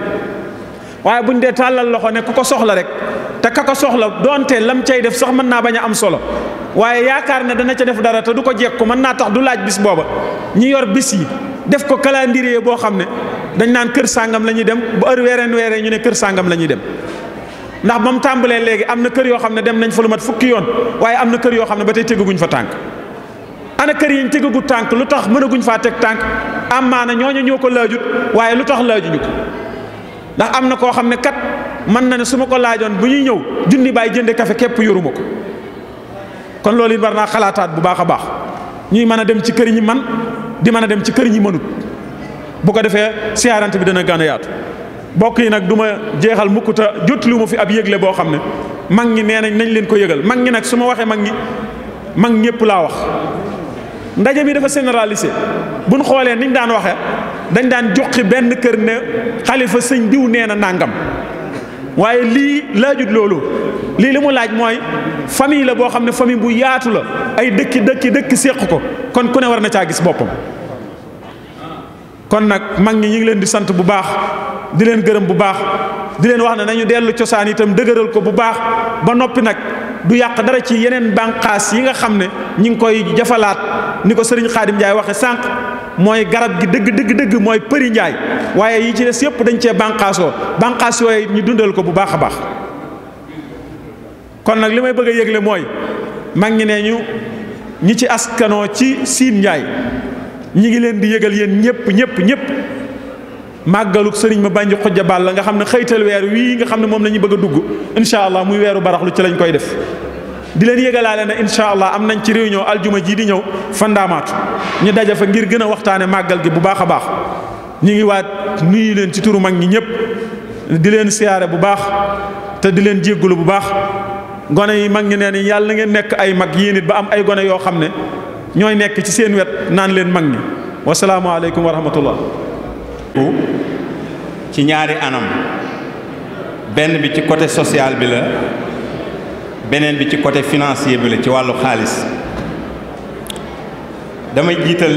waaye buñ dee tàllal loxo ne ku ko soxla rek te ka ko soxla doonte lam cay def sax mën naa bañ a am solo waaye yaakaar ne dana ca def dara te du ko jekku mën naa tax du laaj bis booba ñi yor bis yi def ko calendrier boo xam ne dañ naan kër sàngam la ñuy dem bu heure weeree ñu ne kër sàngam la ñuy dem. ndax ba mu tàmbalee léegi am na kër yoo xam ne dem nañ fa lu mat fukki yoon waaye am na kër yoo xam ne ba tey tegaguñ fa tànk. ana kër yi ñu tegagu tànk lu tax mënaguñ faa teg tànk amaana ñooñu ñoo ko laajut waaye lu tax laajuñu ko ndax am na koo xam ne kat mën na ne su ma ko laajoon bu ñuy ñëw junni baay jënde café képp yoruma ko. kon loolu it war naa xalaataat bu baax a baax ñuy mën a dem ci kër ñi man di mën a dem ci kër ñi mënut bu ko defee siyaarante bi dana gën a yaatu. bokk yi nag du ma jeexal mukkuta jotlu ma fi ab yëgle boo xam ne mag ñi nee nañ leen ko yëgal mag ñi nag su ma waxee mag ñëpp laa wax. ndaje mi dafa généralisé buñ xoolee niñ daan waxee dañ daan joxi benn kër ne xalifa sëñ diw nee na nàngam waaye lii laajut loolu lii li mu laaj mooy famille la boo xam ne famille bu yaatu la ay dëkk séq ko kon ku ne war na caa gis boppam. kon nag mag ñi ñu ngi leen di sant bu baax di leen gërëm bu baax di leen wax ne nañu dellu cosaan itam dëgëral ko bu baax ba noppi nag du yàq dara ci yeneen bànqaas yi nga xam ne ñi ngi koy jafalaat ni ko sëriñ Xaadim Njaay waxe sànq mooy garab gi dëgg mooy përi njaay waaye yi ci des yëpp dañ cee bànqaas yooyu ñu dundal ko bu baax a baax. kon nag li may bëgg a yëgle mooy mag ñi ne ñi ci askanoo ci Siin Njaay ñi ngi leen di yëgal yéen ñëpp màggaluk sëriñ ma bànji xujja bal la nga xam ne xëytal weer wii nga xam ne moom la ñu bëgg a dugg incha allah muy weeru baraxlu ci lañ koy def. di leen yëgalaale ne incha allah am nañ ci réunion aljuma ji di ñëw fa ndaamaatu ñu daja fa ngir gën a waxtaane màggal gi bu baax a baax ñu ngi waat nuyu leen ci turu mag ñi ñëpp di leen siyaare bu baax te di leen jéggulu bu baax gone yi mag ñi nee ni yàlla na ngeen nekk ay mag yéen it ba am ay gone yoo xam ne ñooy nekk ci seen wet naan leen mag ñi wasalaamualeykum wa rahmatullah. ci ñaari anam benn bi ci côté social bi la beneen bi ci côté financier bi la ci wàllu xaalis damay jiital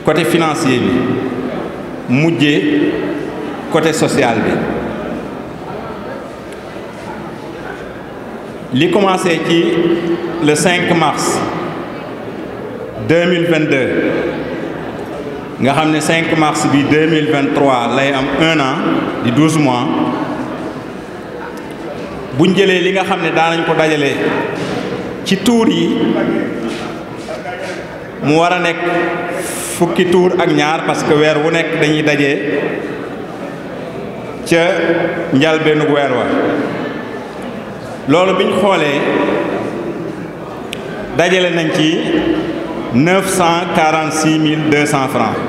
côté financier bi mujjee côté social bi li commencé ci le 5 mars 2022 nga xam ne 5 mars bi 2023 lay am 1 an di 12 mois buñ jëlee li nga xam ne daanañ ko dajale ci tuur yi mu war a nekk fukki tuur ak ñaar parce que weer wu nekk dañuy daje ca njalbeenu weer wa loolu biñ xoolee dajale nañ ci 946 200 francs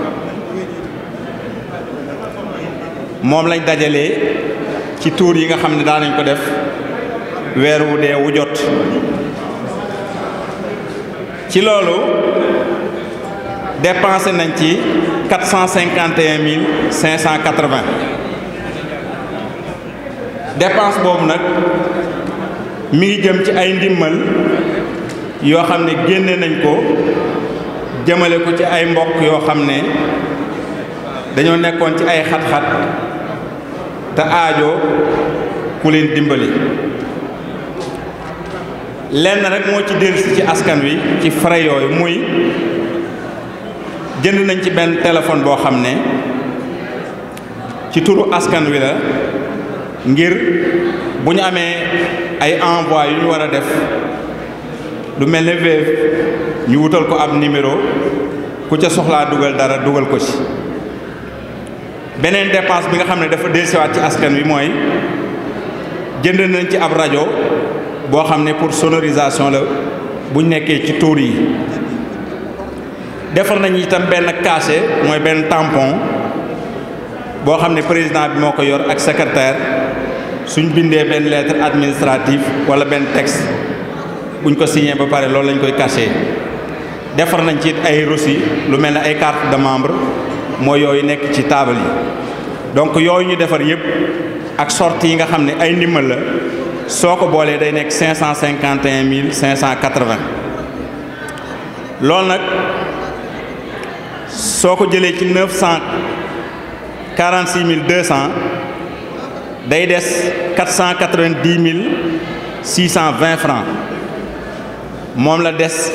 moom lañ dajalee ci tuur yi nga xam ne daan nañ ko def weer wu dee wu jot ci loolu dépensé nañ ci 451 580 dépense boobu nag mi ngi jëm ci ay ndimmal yoo xam ne génne nañ ko jëmale ko ci ay mbokk yoo xam ne dañoo nekkoon ci ay xat-xat te aajo ku leen dimbali lenn rek moo ci dellusi ci askan wi ci frais yooyu muy jënd nañ ci benn téléphone boo xam ne ci turu askan wi la ngir bu ñu amee ay envoi yu ñu war a def lu mel ne Wave ñu wutal ko ab numéro ku ca soxlaa dugal dara dugal ko ci beneen dépense bi nga xam ne dafa dellusiwaat ci askan wi mooy jënd nañ ci ab rajo boo xam ne pour sonorisation la buñ nekkee ci tuur yi defar nañ itam benn cachet mooy benn tampon boo xam ne président bi moo ko yor ak secrétaire suñ bindee benn lettre administrative wala benn texte buñ ko signé ba pare loolu lañ koy caché defar nañ ci ay reçu lu mel ne ay carte de membre mooy yooyu nekk ci table yi donc yooyu ñu defar yëpp ak sortie yi nga xam ne ay ndimbal la soo ko boolee day nekk 551 580 loolu nag soo ko jëlee ci 946 200 day des 490 620 francs moom la des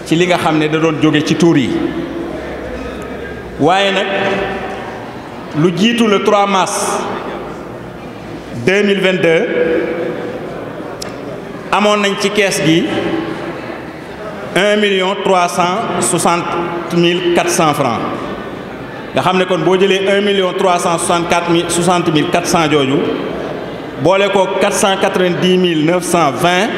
ci li nga xam ne da doon jóge ci tuur yi waaye nag lu jiitu le 3 mars 2022 amoon nañ ci kees gi 1 360 400 francs nga xam ne kon boo jëlee 1 360 400 jooju boole ko 490 920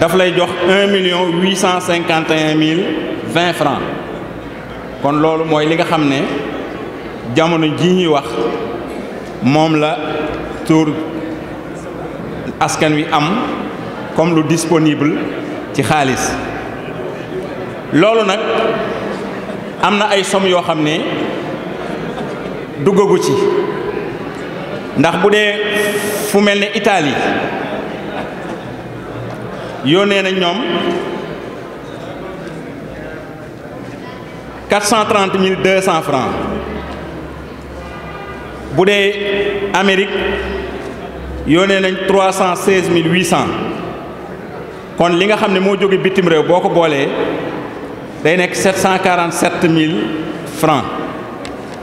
daf lay jox 1 851 020 francs kon loolu mooy li nga xam ne jamono ji ñuy wax moom la tur askan wi am comme lu disponible ci xaalis loolu nag am na ay somme yoo xam ne duggagu ci ndax bu dee fu mel ne Italie yónnee na ñoom 430 200 francs bu dee Amérique yónnee nañ 316 800 kon li nga xam ne moo jóge bitim réew boo ko boolee day nekk 747 000 francs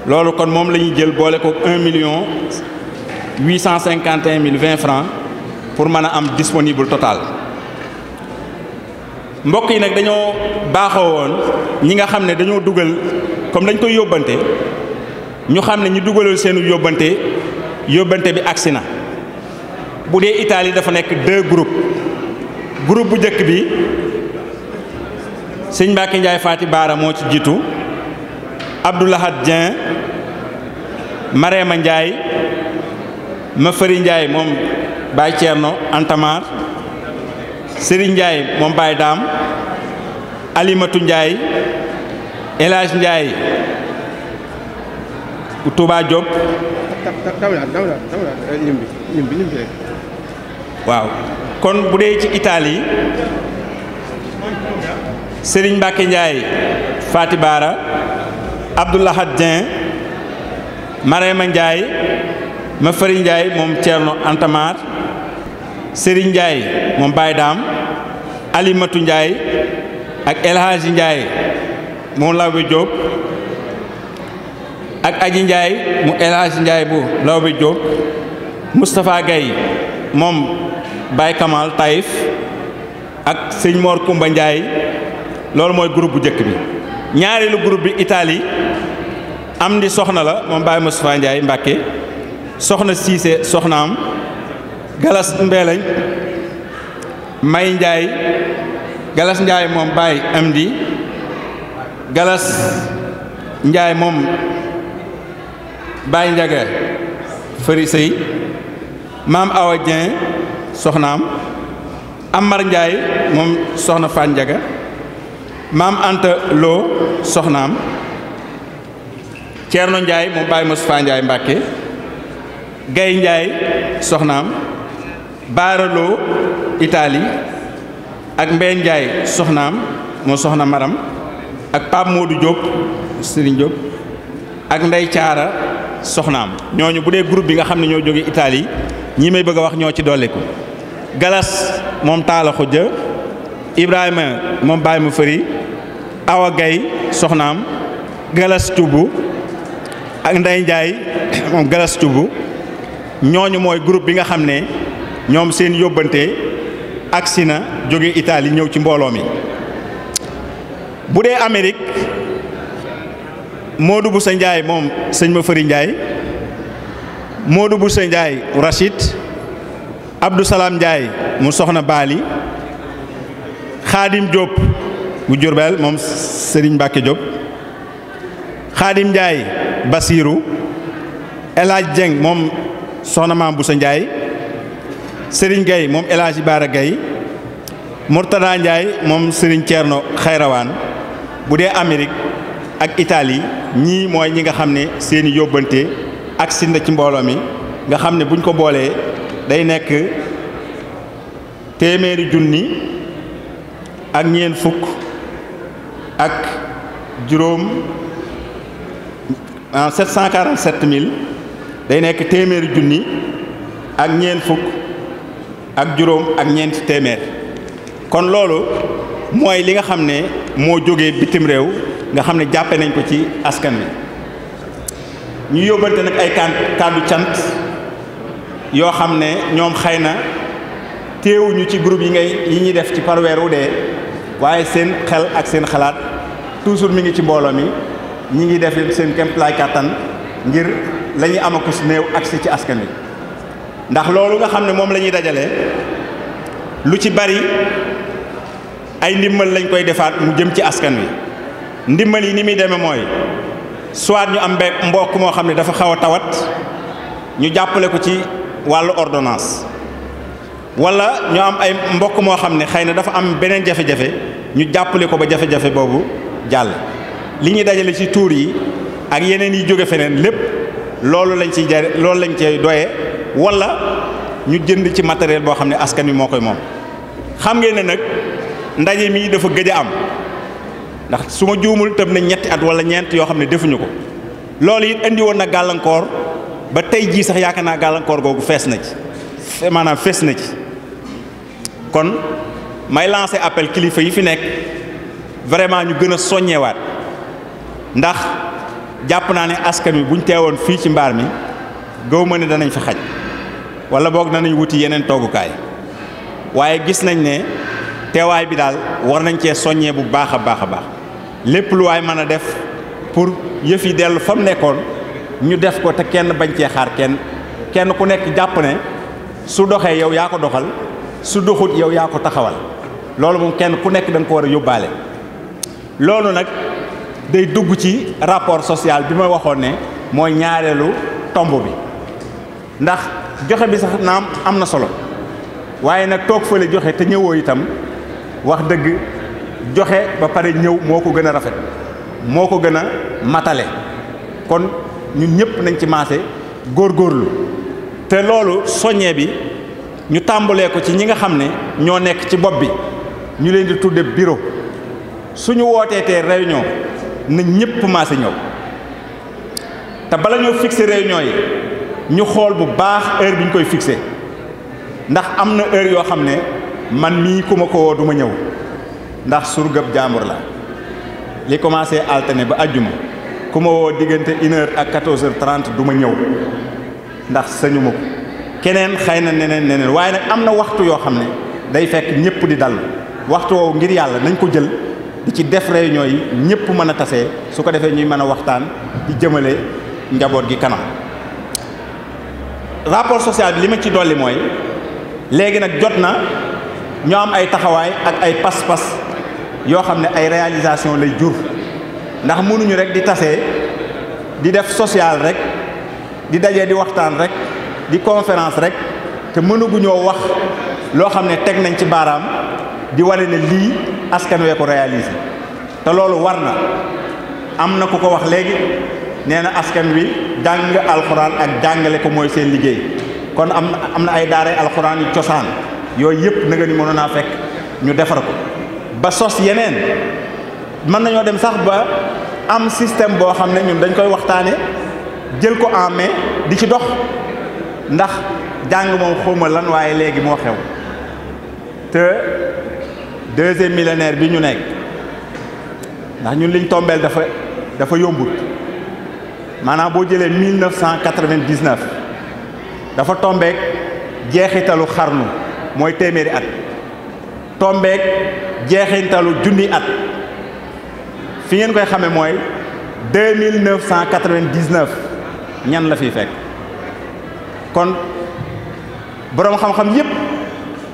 loolu kon moom la ñuy jël boole ko 1 851 020 francs pour mën a am disponible total mbokk yi nag dañoo baaxoo woon ñi nga xam ne dañoo dugal comme dañ koy yóbbante ñu xam ne ñu dugalal seenu yóbbante bi agsi na bu dee Italie dafa nekk 2 groupes groupe bu njëkk bi sëñ Mbacke Ndiaye Faty Bara moo ci jiitu Abdoulahad Dieng Marema Ndiaye Mafari Ndiaye moom Baye Thierno Antamar Serigne Ndiaye moom Baye Dame Alimatu Ndiaye El Hadj Ndiaye Touba Diop waaw kon bu dee ci Italie Serigne Mbacke Ndiaye Faty Bara Abdoulahad Dieng Marema Ndiaye Mafari Ndiaye moom Thierno Antamar Serigne Ndiaye moom Baye Dame Alimatu Ndiaye ak El Hadji Ndiaye moom Lawbe Diop ak Aji Ndiaye mu El Hadji Ndiaye bu Lawbe Diop Moustapha Gaye moom Baye Kamal Taïf ak sëñ Mor Kumba Ndiaye loolu mooy groupe bu njëkk bi ñaareelu groupe bi Italie am di soxna la moom Baye Moustapha Ndiaye Mbacke soxna Cissé soxnaam Galas Mbeleñ May Ndiaye Galas Ndiaye moom Baye Amdi Galas Ndiaye moom Baye Ndiaga Fëri Sey Maam Awa Dieng soxnaam Amar Ndiaye moom soxna Fan Ndiaga Maam Anta Lo soxnaam Thierno Ndiaye moom Baye Moustapha Ndiaye Mbacke Gaye Ndiaye soxnaam Baara Lo Italie ak Mbeen Ndiaye soxnaam moo soxna Maram ak Pape Modou Diop Serigne Diop ak Ndey Caara soxnaam ñooñu bu dee groupe bi nga xam ne ñoo jóge Italie ñi may bëgg a wax ñoo ci dolliku Galas moom Taala Xujja Ibrahima moom Baye mu Fëri Awa Gaye soxnaam Galas Cubb ak Ndey Ndiaye moom Galas Cubb ñooñu mooy groupe bi nga xam ne ñoom seen yóbbante agsi na jóge Italie ñëw ci mbooloo mi bu dee Amérique Modou Boussa Ndiaye moom sëñ ma Fëri Ndiaye Modou Boussa Ndiaye Rachid Abdou Salam Ndiaye mu soxna Bali Khadim Diop bu Diourbel moom Serigne Mbacke Diop Khadim Ndiaye Basirou El Hadj Dieng moom soxna Maam Boussa Ndiaye Serigne Gueye moom El Hadji Bara Gueye Mourtada Ndiaye moom Serigne Thierno Khayrawaan bu dee Amérique ak Italie ñii mooy ñi nga xam ne seeni yóbbante ak si na ci mbooloo mi nga xam ne buñ ko boolee day nekk téeméeri junni ak ñeent fukk ak juróom 747 000 day nekk téeméeri junni ak ñeent fukk ak juróom ak ñeenti téeméer kon loolu mooy li nga xam ne moo jógee bitim réew nga xam ne jàppe nañ ko ci askan wi. ñu yóbbante nag ay kàddu cant yoo xam ne ñoom xëy na teewuñu ci groupe yi ñuy def ci par weer wu dee waaye seen xel ak seen xalaat toujours mi ngi ci mbooloo mi ñi ngi def seen kéemtalaay kàttan ngir la ñuy amaku si néew agsi ci askan wi. ndax loolu nga xam ne moom la ñuy dajale lu ci bari ay ndimbal lañ koy defaat mu jëm ci askan wi. ndimbal yi ni muy demee mooy soit ñu am mbokk moo xam ne dafa xaw a tawat ñu jàppale ko ci wàllu ordonnance, wala ñu am ay mbokk moo xam ne xëy na dafa am beneen jafe-jafe ñu jàppale ko ba jafe-jafe boobu jàll. li ñuy dajale ci tuur yi ak yeneen yi jóge feneen lépp loolu lañ ciy loolu lañ ciy doye, wala ñu jënd ci matériel boo xam ne askan wi moo koy moom. xam ngeen ne nag ndaje mi dafa gëj a am ndax su ma juumul tëb na ñetti at wala ñeent yoo xam ne defuñu ko. loolu it indi woon na gàllankoor ba tey jii sax yaakaar naa gàllankoor googu fees na ci maanaam fees na ci. kon may lancer appel kilifa yi fi nekk vraiment ñu gën a soññewaat, ndax jàpp naa ne askan wi buñ teewoon fii ci mbaar mi gaw ma ne danañ fi xaj, wala boog danañ wuti yeneen toogukaay. waaye gis nañ ne teewaay bi daal war nañ cee soññee bu baax a baax a baax. lépp lu waay mën a def pour yëf yi dellu fa mu nekkoon ñu def ko te kenn bañ cee xaar kenn ku nekk jàpp ne su doxee yow yaa ko doxal, su doxut yow yaa ko taxawal. loolu moom kenn ku nekk da nga ko war a yóbbaale. loolu nag day dugg ci rapport social bi ma waxoon ne mooy ñaareelu tomb bi, ndax joxe bi sax naam am na solo, waaye nag toog fële joxe te ñëwoo itam wax dëgg joxe ba pare ñëw moo ko gën a rafet, moo ko gën a matale. kon ñun ñëpp nañ ci maase góorgóorlu te loolu soññee bi ñu tàmbalee ko ci ñi nga xam ne ñoo nekk ci bopp bi, ñu leen di tudde bureau. suñu wootee tee réunion na ñëpp maase ñëw, te bala ñoo fixer réunion yi ñu xool bu baax heure bi ñu koy fixer, ndax am na heure yoo xam ne man mii ku ma ko woo du ma ñëw ndax surgab jaambur la. li commencé alterné ba ajjuma ku ma woo diggante 1h ak 14h30 du ma ñëw ndax sañu ma ko. keneen xëy na neneen waaye nag am na waxtu yoo xam ne day fekk ñëpp di dal. waxtu woowu ngir yàlla nañ ko jël di ci def réunion yi ñëpp mën a tasee, su ko defee ñuy mën a waxtaan di jëmale njaboot gi kanam. rapport social bi li ma ci dolli mooy léegi nag jot na ñoo am ay taxawaay ak ay pas-pas yoo xam ne ay réalisation lay jur, ndax mënuñu rek di tasee di def social rek di dajee di waxtaan rek di conférence rek te mënuguñoo wax loo xam ne teg nañ ci baaraam di wane ne lii askan wee ko réaliser. te loolu war na, am na ku ko wax léegi nee na askan wi jàng alxuraan ak jàngale ko mooy seen liggéey. kon am na ay daaray alxuraan yu cosaan yooyu yëpp na nga ni mënoon naa fekk ñu defar ko ba sos yeneen. mën nañoo dem sax ba am système boo xam ne ñun dañ koy waxtaane jël ko en main di ci dox, ndax jàng moom xawma lan waaye léegi moo xew. te deuxième millénaire bi ñu nekk, ndax ñun liñ tombeel dafa yombut. maanaam boo jëlee 1999 dafa tombeek jeexitalu xarnu mooy téeméeri at, tombeek jeexitalu junni at. fi ngeen koy xamee mooy 2999 ñan la fiy fekk. kon boroom xam-xam yépp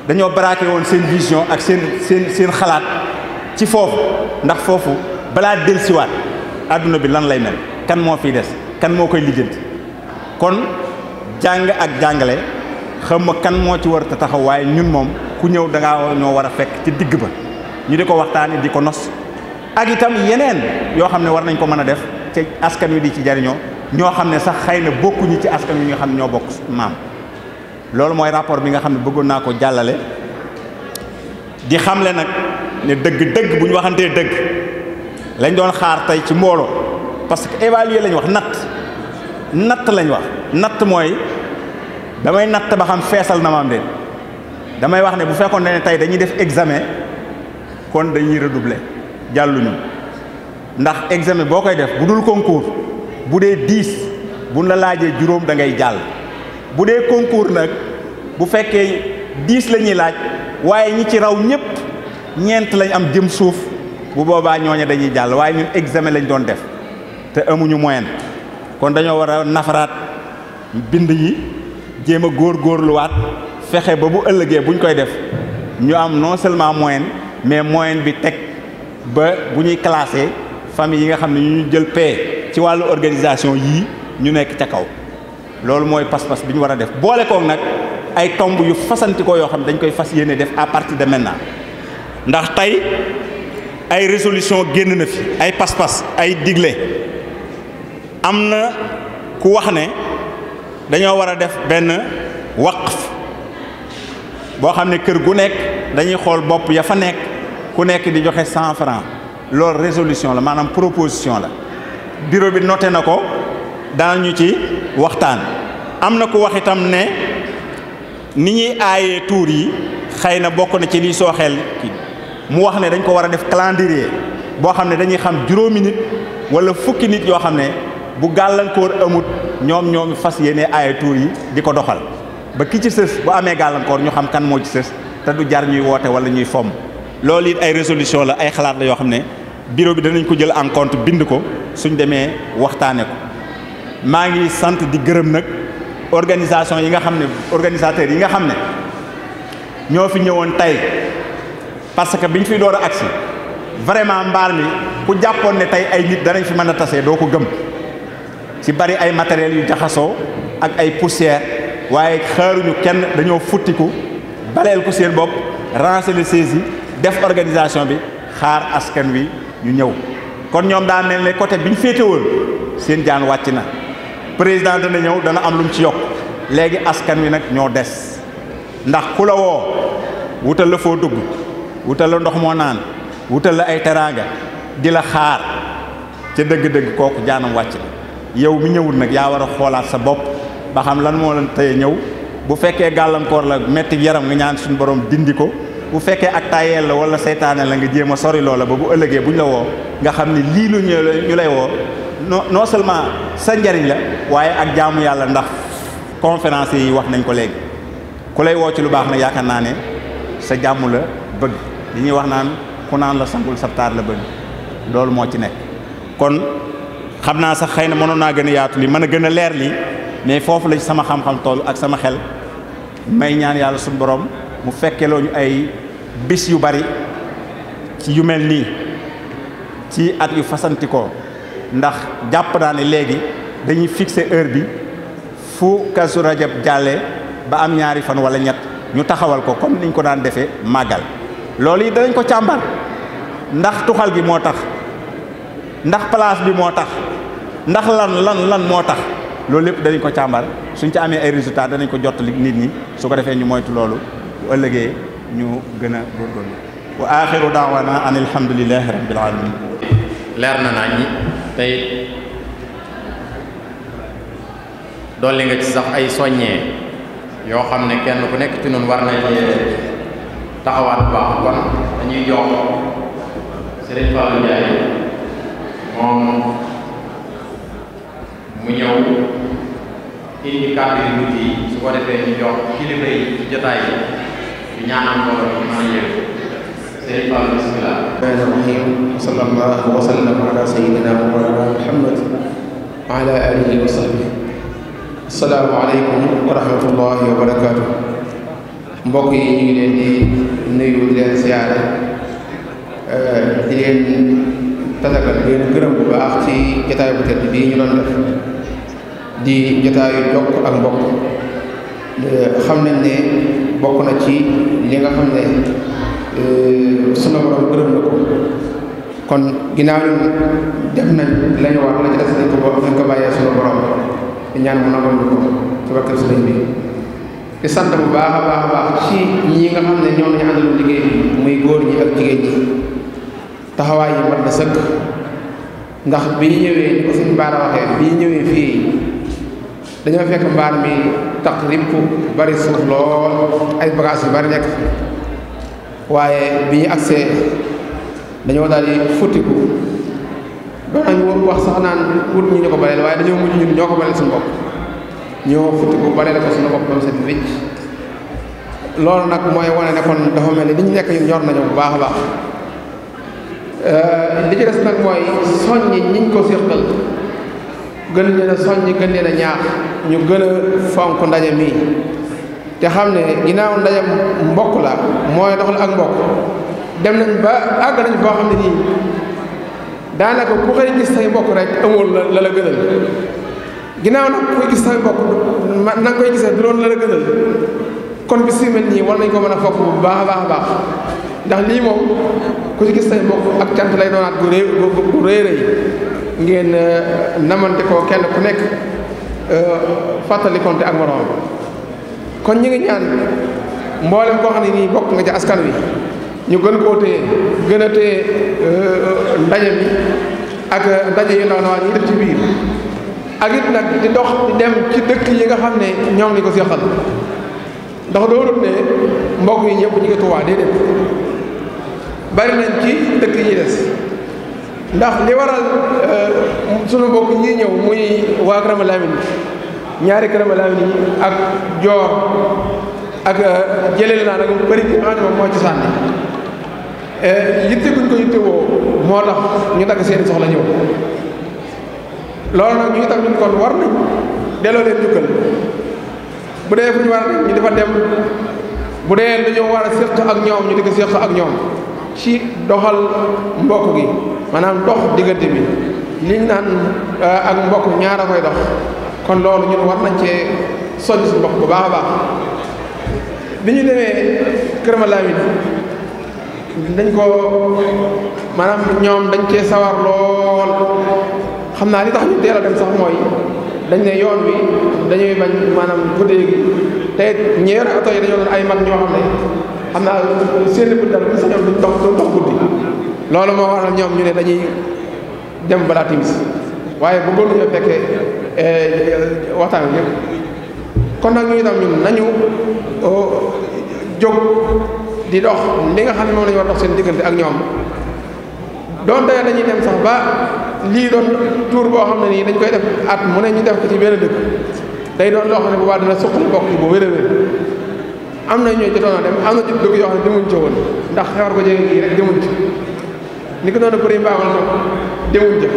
dañoo braqué woon seen vision ak seen xalaat ci foofu, ndax foofu balaa dellusiwaat àdduna bi lan lay mel, kan moo fiy des, kan moo koy lijjanti. kon jàng ak jàngale xam ma kan moo ci war a taxaw, waaye ñun moom ku ñëw da ngaa ñoo war a fekk ci digg ba ñu di ko waxtaanee di ko nos. ak itam yeneen yoo xam ne war nañ ko mën a def te askan wi di ci jariñoo, ñoo xam ne sax xëy na bokkuñu ci askan wi nga xam ne ñoo bokk maam. loolu mooy rapport bi nga xam ne bëggoon naa ko jàllale di xamle nag ne dëgg-dëgg bu ñu waxantee dëgg lañ doon xaar tey ci mbooloo, parce que évaluer lañ wax, natt lañ wax. natt mooy damay natt ba xam feesal na ma am déet. damay wax ne bu fekkoon ne tey dañuy def examen kon dañuy redoubler jàlluñu. ndax examen boo koy def bu dul concours bu dee 10 buñ la laajee juróom da ngay jàll bu dee concours nag bu fekkee 10 la ñuy laaj waaye ñi ci raw ñëpp ñeent lañ am jëm suuf bu boobaa ñooña dañuy jàll waaye ñun examen lañ doon def te amuñu moyenne kon dañoo war a nafaraat bind yi jéem a góorgóorluwaat fexe ba bu ëllëgee buñ koy def ñu am non seulement moyenne mais moyenne bi teg ba bu ñuy classé famille yi nga xam ne ñu jël paie ci wàllu organisation yii ñu nekk ca kaw loolu mooy pas-pas bi ñu war a def boole koog nag ay tomb yu fasanti ko yoo xam dañ koy fas yéene def à partir de maintenant ndax tey ay résolution génn na fi ay pas-pas ay digle am na ku wax ne dañoo war a def benn waqf boo xam ne kër gu nekk dañuy xool bopp ya fa nekk ku nekk di joxe 100 francs loolu résolution la maanaam proposition la bureau bi noté na ko danañu ci waxtaan am na ku wax itam ne ni ñuy aayee tuur yi xëy na bokk na ci liy sooxeel kii mu wax ne dañ ko war a def calendrier boo xam ne dañuy xam juróomi nit wala fukki nit yoo xam ne bu gàllankoor amut ñoom fas yéene aaye tuur yi di ko doxal ba ki ci sës bu amee gàllankoor ñu xam kan moo ci sës te du jar ñuy woote wala ñuy fomm loolu it ay résolution la ay xalaat la yoo xam ne bureau bi danañ ko jël en compte bind ko suñ demee waxtaane ko maa ngi sant di gërëm nag organisation yi nga xam ne organisateurs yi nga xam ne ñoo fi ñëwoon tey parce que biñ fi door a agsi vraiment mbaar mi ku jàppoon ne tey ay nit danañ fi mën a tasee doo ko gëm ci bari ay matériels yu jaxasoo ak ay poussière waaye xaaruñu kenn dañoo futtiku baleel ko seen bopp ranceler saisi def organisation bi xaar askan wi ñu ñëw kon ñoom daa mel ne côté bi ñu féetewoon seen jaan wàcc na président dana ñëw dana am lu mu ci yokk léegi askan wi nag ñoo des ndax ku la woo wutal la foo dugg wutal la ndox moo naan wutal la ay teraanga di la xaar ca dëgg-dëgg kooku jaanam wàcc na yow mi ñëwul nag yaa war a xoolaat sa bopp ba xam lan moo leen teye ñëw bu fekkee gàllankoor la metti yaram nga ñaan suñu borom dindi ko bu fekkee ak tayeel la wala seytaane la nga jéem a sori loola ba bu ëllëgee buñ la woo nga xam ne lii lu ñu lay woo non seulement sa njariñ la waaye ak jaamu yàlla ndax conférence yi wax nañ ko léegi ku lay woo ci lu baax na yaakaar naa ne sa jàmm la bëgg li ñuy wax naan ku naan la sangul sabtaar la bëgg loolu moo ci nekk kon xam naa sax xëy na mënoon naa gën a yaatu li mën a gën a leer lii mais foofu la ci sama xam-xam toll ak sama xel may ñaan yàlla suñu borom mu fekkeloo ñu ay bis yu bari ci yu mel nii ci at yu fasantikoo ndax jàpp naa ne léegi dañuy fixer heure bi fu Kazu Rajab jàllee ba am ñaari fan wala ñett ñu taxawal ko comme niñ ko daan defee màggal loolu yi danañ ko càmbar ndax tuxal gi moo tax ndax place bi moo tax ndax lan moo tax loolu lépp danañ ko càmbar suñ ci amee ay résultats danañ ko jottali nit ñi su ko defee ñu moytu loolu bu ëllëgee ñu gën a góorgóorlu wa axiru daawana an alhamdulillahi rabbil alamin leer na nañ ñi tey dolli nga ci sax ay soññee yoo xam ne kenn ku nekk ci noonu war na ci taxawaat bu baax kon dañuy jox Serigne Fallou Ndiaye moom mu ñëw indi kàddu yu tuuti yi su ko defee ñu jox kilifa yi ci jotaay yi ñu ñaanal ko mën a yëg Serigne Fallou bismillah rahmaani rahiim sallallahu wa sallam ala sayyidina Muhammad wa ala alihi wa sahbihi assalaamu aleykum wa rahmatullahi wa barakaatu mbokk yi ñu ngi leen di nuyu di leen siyaare di leen tatagal di leen gërëm bu baax ci jotaay bu tedd bii ñu doon def di jotaayu jokk ak mbokk xam nañ ne bokk na ci li nga xam ne sunu borom gërëm na ko kon ginnaaw ñun def nañ la ñu wax la ci des nañ ko bàyyee sunu borom di ñaan mu nangoon ko ci barke sëriñ bi di sant bu baax a baax a baax ci ñi nga xam ne ñoom lañu àndaloon liggéey bi muy góor ñi ak jigéen ñi taxawaay yi mat na sëkk ndax bi ñu ñëwee ni ko suñu baara waxee bi ñu ñëwee fii dañoo fekk mbaar mi tax ripp bari suuf lool ay bagages yu bari nekk waaye bi ñu agsee dañoo daal di futtiku doon nañu wax sax naan wut ñu ko baleel waaye dañoo mujj ñun ñoo ko baleel suñu bopp ñoo futti ko baleel ko suñu bopp ba mu set wécc loolu nag mooy wane ne kon dafa mel ni li ñu nekk ñun ñor nañu bu baax a baax li ci des nag mooy soññi ñiñ ko séqal gën leen a soññi gën leen a ñaax ñu gën a fonk ndaje mii te xam ne ginnaaw ndaje mbokk la mooy doxal ak mbokk dem nañ ba àgg nañ boo xam ne nii daanaka ku xëy gis say mbokk rek amul la la gënal ginnaaw nag kuy gis say mbokk na nga koy gisee du doon la la gënal kon bis yu mel nii war nañ ko mën a fokk bu baax a baax a baax ndax lii moom ku ci gis say mbokk ak cant lay doonaat gu rëy rëy ngeen namante ko kenn ku nekk fàttali konte ak moroom kon ñu ngi ñaan mboolem koo xam ne nii bokk nga ci askan wi ñu gën koo téye gën a téye ndaje bi ak ndaje yu ndaw ndawaan yi def ci biir ak it nag di dox di dem ci dëkk yi nga xam ne ñoom ni ko seqal ndax doonut ne mbokk yi ñëpp ñu ngi Tuubaa déedéet bari nañ ci dëkk yi des ndax li waral sunu mbokk ñi ñëw muy waa Kërama Lamin ñaari Kërama Lamin yi ak Joor ak jëleel naa nag bëri bi nga xam ne moom moo ci sànni yitte guñ ko yitte woo moo tax ñu dagg seen soxla ñëw loolu nag ñu ngi tam ñun kon war nañ delloo leen jukkal bu dee fu ñu war a ñu dafa dem bu dee dañoo war a séq ak ñoom ñu di ko séq ak ñoom ci doxal mbokk gi maanaam dox diggante bi liñ naan ak mbokk ñaar a koy dox kon loolu ñun war nañ cee soññ suñu mbokk bu baax a baax bi ñu demee Kër Malamine dañ ko maanaam ñoom dañ cee sawar lool xam naa li tax ñu teel a dem sax mooy dañ ne yoon wi dañuy bañ maanaam guddee gi te ñi yore oto yi dañoo doon ay mag ñoo xam ne xam naa seen bu dal bi si ñoom duñ dox guddi loolu moo waral ñoom ñu ne dañuy dem balaa timis waaye bëggoon nañoo fekkee waxtaan wi yëpp kon nag ñu itam ñun nañu jóg di dox li nga xam ne moom la ñu war dox seen diggante ak ñoom doon tey dañuy dem sax ba lii doon tour boo xam ne nii dañ koy def at mu ne ñu def ko ci benn dëkk day doon loo xam ne bu baax dina suqali bokk yi bu wér a wér am na ñooy jotoon a dem am na ci dëkk yoo xam ne demuñ ca woon ndax xewar ko jege kii rek demuñ ci ni ko doon bëri mbaamal moom demuñ ca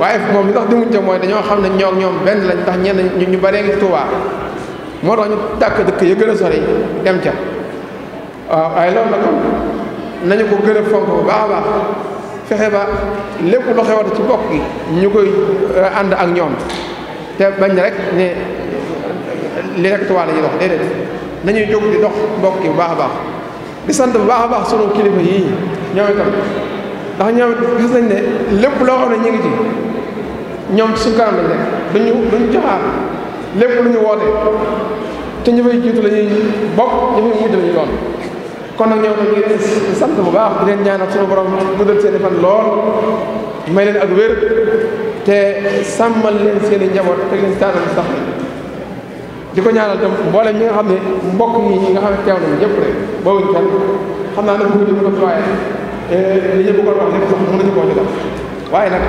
waaye moom li tax demuñ ca mooy dañoo xam ne ñoom benn lañ tax ñenn ñu baree ngi Tuubaa moo tax ñu tàkk dëkk ya gën a sori dem ca waaw waaye loolu nag nañu ko gën a fonk bu baax a baax fexe ba lépp lu xewat ci bokk gi ñu koy ànd ak ñoom te bañ rek ne li rek Tuubaa la ñuy dox déedéet nañuy jóg di dox mbokk gi bu baax a baax di sant bu baax a baax sunu kilifa yii ñoom itam ndax ñoom gis nañ ne lépp loo xam ne ñu ngi ci ñoom suñu kanam lañ nekk duñ joxaar lépp lu ñu woote te ñu fay jiitu la ñuy bokk ñu fay mujj la ñuy doon kon nag ñoom ñu ngi sant bu baax di leen ñaanal suñu borom guddal seen i fan lool may leen ak wér te sàmmal leen seen i njaboot te leen taatal sax di ko ñaanal tam mboolem ñi nga xam ne mbokk yi ñi nga xam ne teew nañ ñëpp rek bawuñ kenn xam naa nag bu ñu ko waaye li ñu bëggoon wax lépp sax mënuñu koo jotal waaye nag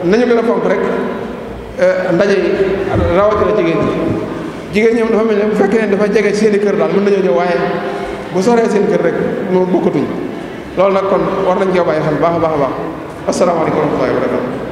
nañu gën a fonk rek ndaje yi rawatina jigéen ñoom dafa mel ne bu fekkee ne dafa jege seen i kër daal mën nañoo ñëw waaye bu soree seen kër rek moom bokkatuñ loolu nag kon war nañ koo bàyyi xel baax a baax a baax asalaamaaleykum wa rahmatullahi wa barakatu